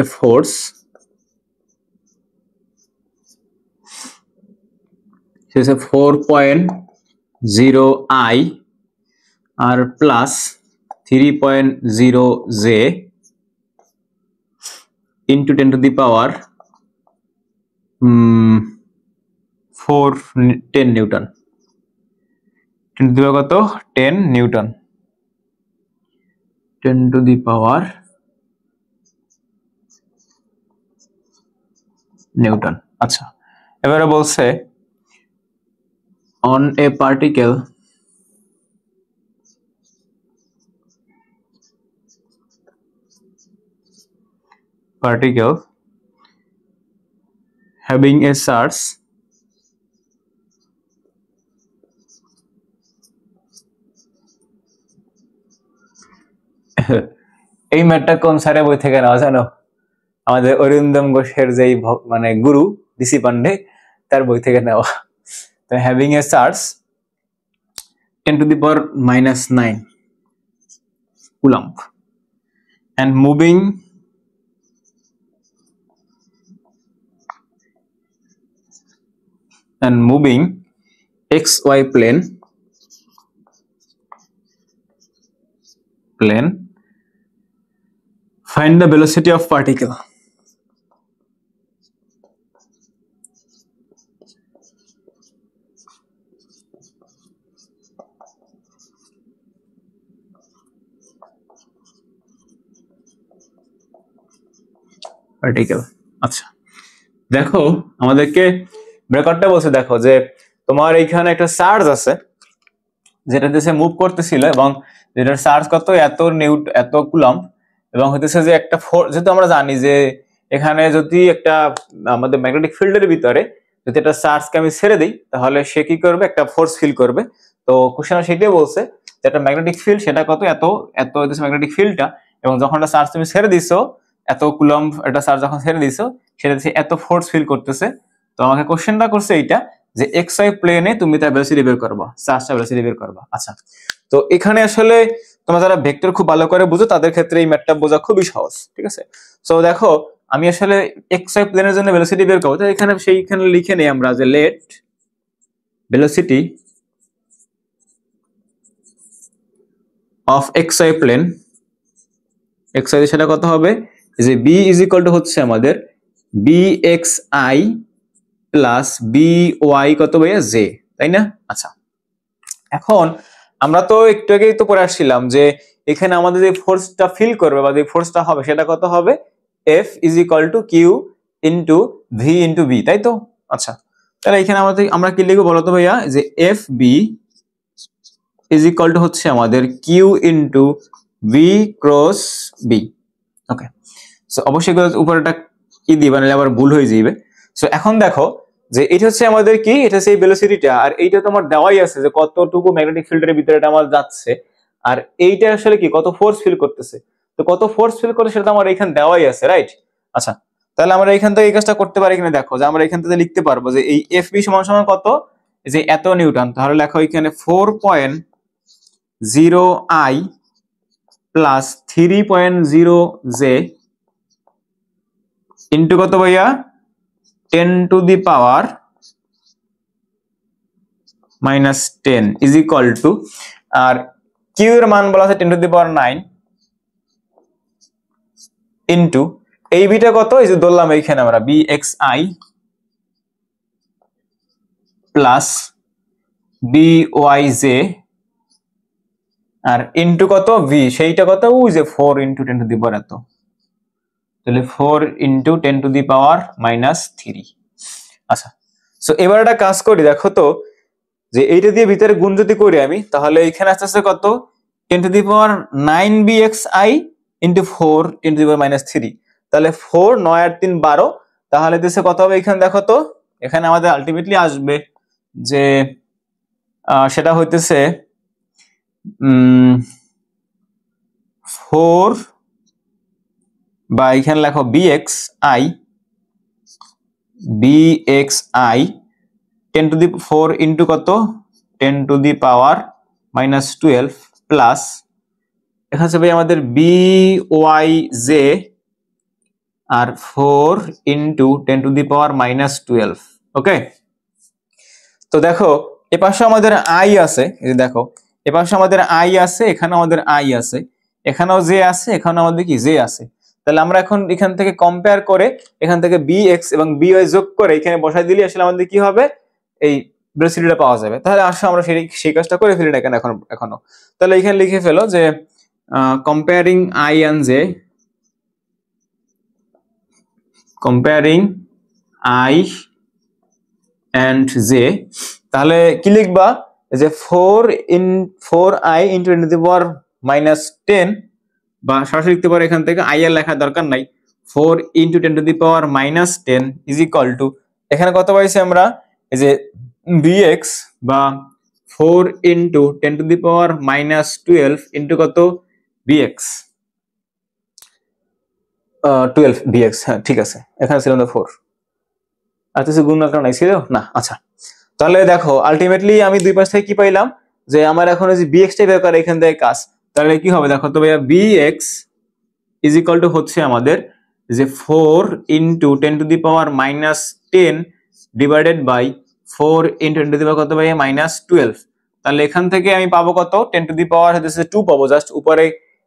a force is a 4.0 I আর plus 3.0 J into 10 to the power 410 newton, 10 to the power কত 10 newton, 10 to the power newton. আচ্ছা, এবারে বলছে on a particle having a charge এই ম্যাথটা কোন স্যারের বই থেকে নেওয়া জানো? আমাদের অরিন্দম ঘোষের যেই মানে গুরু ডিসি পান্ডে, তার বই থেকে নেওয়া। তো having a charge 10 to the power -9 coulomb and moving xy plane find the velocity of particle. Particle. আচ্ছা, দেখো আমাদেরকে ব্রেকারটা বলছে, দেখো যে তোমার এইখানে একটা চার্জ আছে যেটাতে সে মুভ করতেছিল এবং যেটার চার্জ কত এত কুলম্ব, এবং হইতেছে যে একটা যেহেতু আমরা জানি যে এখানে যদি একটা আমাদের ম্যাগনেটিক ফিল্ডের ভিতরে যদি একটা চার্জকে আমি ছেড়ে দিই তাহলে সে কি করবে, একটা ফোর্স ফিল করবে। তো কোশ্চেন সেটাই বলছে যে একটা ম্যাগনেটিক ফিল্ড সেটা কত এত হইতেছে ম্যাগনেটিক ফিল্ডটা, এবং যখন একটা চার্জ তুমি ছেড়ে দিছো এত কুলম্ব একটা চার্জ যখন ছেড়ে দিছো সেটা এত ফোর্স ফিল করতেছে। তো আমাকে কোশ্চেনটা করছে এইটা যে এক্স ওয়াই প্লেনে তুমি তার ভেলোসিটি বের করবা, চার্জটা ভেলোসিটি বের করবা। আচ্ছা, তো এখানে আসলে তোমরা যারা ভেক্টর খুব ভালো করে বুঝো তাদের ক্ষেত্রে এই ম্যাথটা বোঝা খুবই সহজ, ঠিক আছে? সো দেখো আমি আসলে এক্স ওয়াই প্লেনের জন্য ভেলোসিটি বের করব, তো এখানে সেইখানে লিখে নেই আমরা যে let velocity of X Y plane, X Y সেটা কত হবে যে বি ইজ ইকুয়াল টু হচ্ছে আমাদের B X I plus B Y কত ভাইয়া জে, তাই না? আচ্ছা, এখন আমরা তো একটু আগেই তো পড়ে আসছিলাম যে এখানে আমাদের যে ফোর্সটা ফিল করবে বা যে ফোর্সটা হবে সেটা কত হবে, F is equal to Q into V into B, তাই তো? আচ্ছা, তাহলে এখানে আমরা কি লিখবো বলতো ভাইয়া, যে F B is equal to হচ্ছে আমাদের কিউ into V cross B. Okay, so অবশ্যই উপরেটা কি দিবা, নাহলে আবার ভুল হয়ে যাবে। সো এখন দেখো যে এটা হচ্ছে আমাদের কি, এটা সেই ভেলোসিটিটা, আর এইটা তোমার দেওয়াই আছে যে কতটুকু ম্যাগনেটিক ফিল্ডের ভিতরে এটা আমার যাচ্ছে, আর এইটা আসলে কি কত ফোর্স ফিল করতেছে। তো কত ফোর্স ফিল করে সেটা আমার এখানে দেওয়াই আছে, রাইট? আচ্ছা, তাহলে আমরা এখান থেকে এই কাজটা করতে পারি কিনা দেখো, যে আমরা এখান থেকে লিখতে পারবো যে এই এফ বি সমান সমান কত, যে এত নিউটন। তাহলে লেখো এখানে 4.0 আই প্লাস 3.0 জে ইন্টু কত ভাইয়া 10 to the power -10 is equal to, আর কিউ এর মান বলা আছে 10 টু দি পাওয়ার 9 ইন্টু এই বিটা কত, এই যে ধরলাম এইখানে আমরা B X I plus B Y J, আর ইন্টু কত ভি, সেইটা কত ওই যে 4 ইন্টু 10 টু দি পাওয়ার এত, তাহলে 4 ইন্টু 10 টু দি পাওয়ার -3। আচ্ছা, সো এবার একটা কাজ করি, দেখো তো যে এইটা দিয়ে ভিতরে গুণ যদি করি আমি, তাহলে এখানে আস্তে আস্তে কত 10 to the power 9 bxi into 4 10 to the power -3, তাহলে 4 9 আর 3 12, তাহলে দেশে কত হবে এখানে দেখো তো, এখানে আমাদের আলটিমেটলি আসবে যে সেটা হইতেছে 4 বা এখানে লেখো bxi 10 টু দি 4 ইন্টু কত 10 টু দি পাওয়ার -12 প্লাস এখানে হবে আমাদের বি ওয়াই জে আর 4 into 10 to the power -12। Okay, তো দেখো এপাশে আমাদের আই আছে, এই যে দেখো এপাশে আমাদের আই আছে, এখানে আমাদের আই আছে, এখানেও জে আছে, এখানে আমাদের কি জে আছে। তাহলে আমরা এখন এখান থেকে কম্পেয়ার করে এখান থেকে বি এক্স এবং বি ওয়াই যোগ করে এখানে বসাই দিলে আসলে আমাদের কি হবে, এই ভেলোসিটিটা পাওয়া যাবে। তাহলে আসো আমরা সেই কাজটা করে ফেলি না কেন এখনো। তাহলে এখানে লিখে ফেলো যে comparing I and J, comparing I and J, তাহলে কি লিখবা যে 4i into 10 to the power -10, বা সরাসরি লিখতে পারো এখান থেকে, আই এর লেখার দরকার নাই, 4 into 10 to the power -10 is equal two, এখানে কত পাইছি আমরা, এই যে bx বা 4 into 10 to the power -12 into কত bx, 12 bx, হ্যাঁ ঠিক আছে, এখানে ছিল না 4, আর কিছু গুণ আকার নাই ছিল না। আচ্ছা, তাহলে দেখো আলটিমেটলি আমি দুই পাশ থেকে কি পাইলাম, যে আমার এখন এই যে bx টা বের করে এখান থেকে কাজ, তাহলে কি হবে দেখো তো ভাইয়া, bx ইজ ইকুয়াল টু হচ্ছে আমাদের যে 4 into 10 to the power -10 divided by 4 into 10 to the power কত ভাইয়া -12, তাহলে এখান থেকে আমি পাবো কত, 10 টু দি পাওয়ার হচ্ছে 2 পাবো, জাস্ট উপরে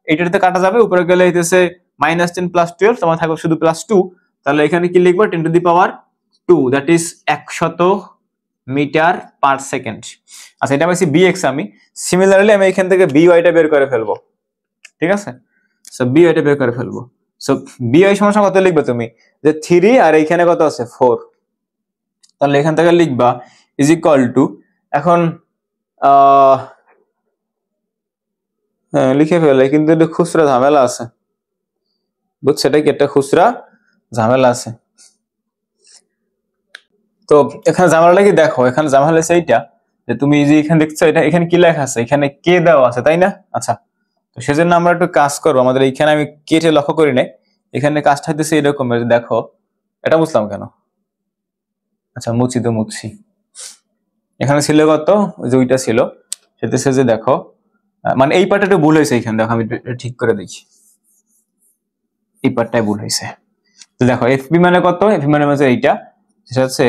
এইটাতে কাটা যাবে, উপরে গেলে হইতেছে -10 প্লাস 12, তোমার থাকবে শুধু +2, তাহলে এখানে কি লিখবো, 10 to the power 2, that is 100 metre per second. আচ্ছা, এটা পাইছি bx আমি, সিমিলারলি আমি এখান থেকে by টা বের করে ফেলবো, ঠিক আছে, সো by টা বের করে ফেলবো। সো by সমান কত লিখবে তুমি, যে 3 আর এইখানে কত আছে 4, তাহলে এখান থেকে লিখবা ইজ ইকুয়াল টু, এখন লিখে ফেলে, কিন্তু এটা খুচরা ঝামেলা আছে, বুঝছো, এটা কি একটা খুচরা ঝামেলা আছে। তো এখানে ঝামেলাটা কি দেখো, এখানে ঝামেলা আছে এইটা, যে তুমি যে এখানে দেখছো, এটা এখানে কি লেখা আছে, এখানে কে দেওয়া আছে তাই না। আচ্ছা, তো সেজন্য আমরা একটু কাজ করবো, আমাদের এখানে আমি কেটে লক্ষ্য করি নাই, এখানে কাজটা হইতেছে এরকম, দেখো এটা বুঝলাম কেন, আচ্ছা মুছি, এখানে ছিল কত, যে ওইটা ছিল, সেটা যে দেখো, মানে এই পার্টটা একটু ভুল হয়েছে, এখানে দেখো আমি ঠিক করে দেখি, এই পার্টটাই ভুল হয়েছে। তো দেখো এফবি মানে কত, এফবি মানে হচ্ছে এইটা, সেটা হচ্ছে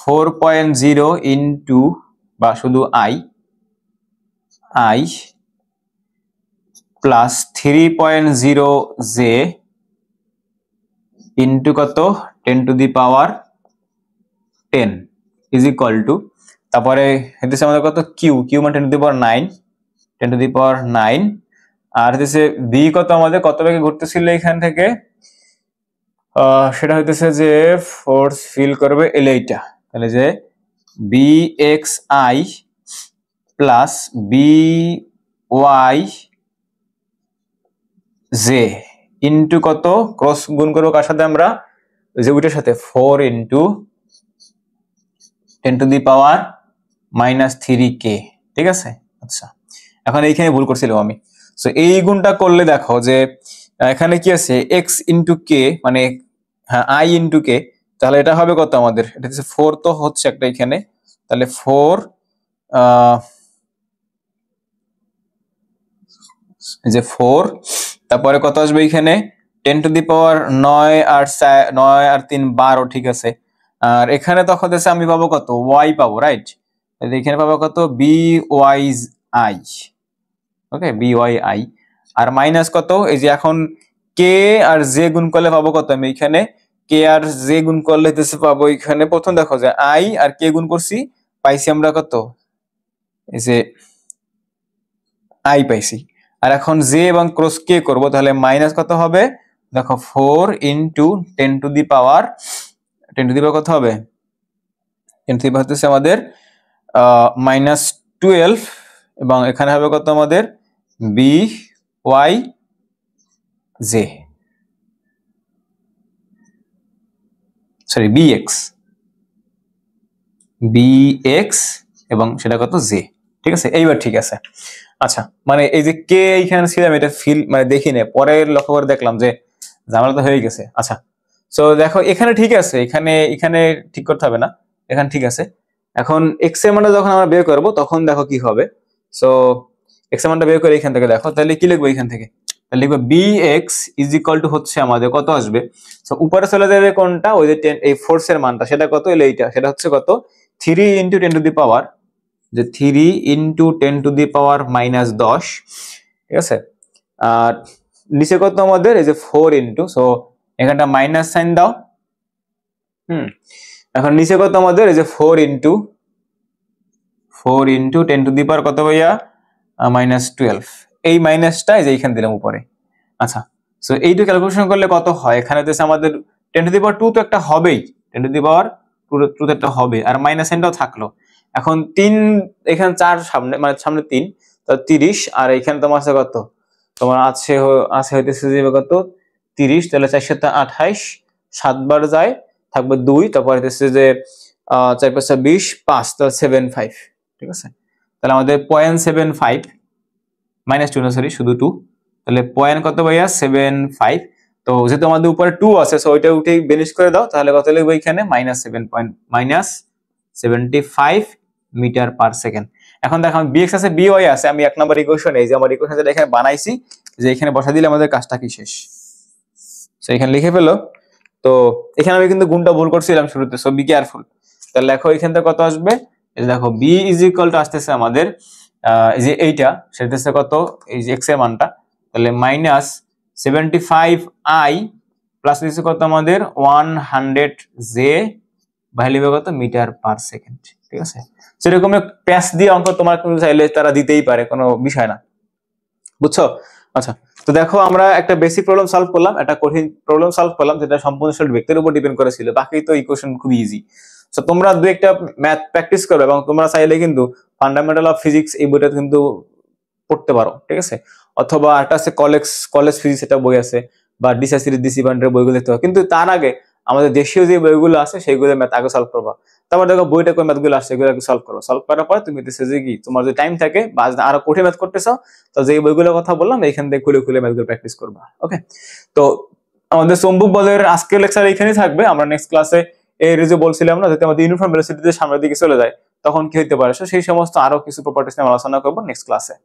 4.0 ইন্টু বা শুধু আই প্লাস 3.0 জে ইন্টু কত 10 to the power 10 is equal two, তারপরে হইতেছে আমাদের কত কিউ মানে 10 to the power 9, 10 to the power 9, আর হইতেছে ভি কত আমাদের, কত বেগে ঘুরতেছিল এখান থেকে, সেটা হইতেছে যে ফোর্স ফিল করবে এইটা, তাহলে যে B X I plus B Y J into কত, ক্রস গুণ করবো কার সাথে আমরা, যে ওইটার সাথে 4 into 10 to the power -3k, ঠিক আছে। আচ্ছা, এখন এইখানে ভুল করছিলাম আমি, সো এই গুণটা করলে দেখো যে এখানে কি আছে, এক্স ইন্টু কে, মানে হ্যাঁ আই ইন্টু কে, তাহলে এটা হবে কত আমাদের, এটা হচ্ছে 4 তো হচ্ছে একটা এখানে, তাহলে 4 যে 4, তারপরে কত আসবে এখানে 10 টু দি পাওয়ার 9 আর 3 12, ঠিক আছে। আর এখানে তখন হচ্ছে আমি পাবো কত, ওয়াই পাবো, রাইট, এখানে পাবো কত B Y I, okay B Y I, আর মাইনাস কত, এই যে এখন কে আর জে গুণ করলে পাবো কত, আমি এখানে কে আর জে গুণ করলে হইতেছে পাবো, এখানে প্রথম দেখো যে আই আর কে গুণ করছি, পাইছি আমরা কত, এই যে আই পাইছি, আর এখন জে এবং ক্রস কে করবো, তাহলে মাইনাস কত হবে দেখো 4 into 10 to the power, 10 to the power কত হবে, 10 টু দি পাওয়ার হচ্ছে আমাদের -12, এবং এখানে হবে কত আমাদের B Y J, sorry B X এবং সেটা কত জে, ঠিক আছে, এইবার ঠিক আছে। আচ্ছা, মানে এই যে কে এইখানে ছিলাম, এটা ফিল মানে দেখি না, পরে লক্ষ্য করে দেখলাম যে ঝামেলা তো হয়ে গেছে। আচ্ছা, সো দেখো এখানে ঠিক আছে, এখানে ঠিক করতে হবে না, এখানে ঠিক আছে। এখন এক্স এর মানটা যখন আমরা বের করব, তখন দেখো কি হবে, সো এক্স এর মানটা বের করে এখান থেকে দেখো, তাহলে কি লিখবো এখান থেকে, তাহলে লিখবো bx ইজ ইকুয়াল টু হচ্ছে আমাদের কত আসবে, সো উপরে চলে যাবে কোনটা, ওই যে 10, এই ফোর্স এর মানটা, সেটা কত এলো এইটা, সেটা হচ্ছে কত 3 ইন্টু 10 টু দি পাওয়ার, যে 3 ইন্টু 10 টু দি পাওয়ার -10, ঠিক আছে। আর নিচে কত আমাদের, এই যে 4 ইন্টু, সো এখানটা মাইনাস সাইন দাও, এখন নিচে কত আমাদের, এই যে 4 into 4 into 10 to the power কত ভাইয়া -12। এই মাইনাসটা এই যে এইখানে দিলাম উপরে। আচ্ছা, সো এইটা ক্যালকুলেশন করলে কত হয়? এখানে তো আমাদের 10 টু দি পাওয়ার 2 তো একটা হবেই, 10 টু দি পাওয়ার 2 তো একটা হবে, আর মাইনাস সাইনটাও থাকলো। এখন 3 এখানে 4 সামনে, মানে সামনে 3, তো 30, আর এখানে তোমার আছে কত, তোমার আছে হইতেছে যে কত 30, তাহলে 4 7 28, 7 বার যায় থাকবে 2, তারপর হইতেছে যে 4 5 20, 5, তাহলে 75, ঠিক আছে। তাহলে আমাদের 0.75 -2 না সরি, শুধু 2, তাহলে পয়েন্ট কত ভাইয়া 75। তো যেহেতু আমাদের উপরে 2 আছে, সো ওইটা উঠে বেনিশ করে দাও, তাহলে কত লিখবো এখানে -75 মিটার পার সেকেন্ড। এখন দেখো bx আছে by আছে, আমি 1 নম্বর ইকুয়েশন এই যে আমার ইকুয়েশন যেটা এখানে বানাইছি, যে এখানে বসা দিলে আমাদের কাজটা কি শেষ। সো এখানে লিখে ফেলো। তো এখানে আমি কিন্তু গুণটা ভুল করছিলাম শুরুতে, সো বি কেয়ারফুল। তাহলে দেখো এখান থেকে কত আসবে, এই দেখো b ইজ ইকুয়াল টু আসতেছে আমাদের এই যে এইটা সেটা হচ্ছে কত, এই যে x এর মানটা, তাহলে -75i প্লাস দিচ্ছে কত আমাদের 100 জে ভ্যালু কত মিটার পার সেকেন্ড, ঠিক আছে। সেরকম প্যাচ দিয়ে অঙ্ক তোমার চাইলে তারা দিতেই পারে, কোনো বিষয় না, বুঝছো। আচ্ছা, তো দেখো আমরা একটা বেসিক প্রবলেম সলভ করলাম, একটা কঠিন প্রবলেম সলভ করলাম, যেটা সম্পূর্ণ ব্যক্তির উপর ডিপেন্ড করেছিল, বাকি তো ইকুয়েশন খুব ইজি। সো তোমরা দু একটা ম্যাথ প্র্যাকটিস করবে, এবং তোমরা চাইলে কিন্তু ফান্ডামেন্টাল অফ ফিজিক্স এই বইটা কিন্তু পড়তে পারো, ঠিক আছে। অথবা একটা আছে কলেজ ফিজিক্স, এটা বই আছে, বা ডিসি ডিসিপান্ডের বইগুলো দেখতে হবে। কিন্তু তার আগে আমাদের দেশীয় যে বইগুলো আছে সেইগুলো ম্যাথ আগে সলভ করবা, তারপর দেখো বইটা কোন ম্যাথগুলো আসছে এগুলো আগে সলভ করো। সলভ করার পর তুমি দেখছো যে কি তোমার যদি টাইম থাকে বা আরো কঠিন ম্যাথ করতেছো, তো যে বইগুলোর কথা বললাম এখান থেকে খুলে খুলে ম্যাথগুলো প্র্যাকটিস করবা। ওকে, তো আমাদের চৌম্বক বলের আজকের লেকচার এখানেই থাকবে। আমরা নেক্সট ক্লাসে এই যে বলছিলাম না, যদি আমাদের ইউনিফর্ম ভেলোসিটিতে সামনের দিকে চলে যায় তখন কি হতে পারে, সেই সমস্ত আরো কিছু প্রপার্টিস নিয়ে আলোচনা করবো নেক্সট ক্লাসে।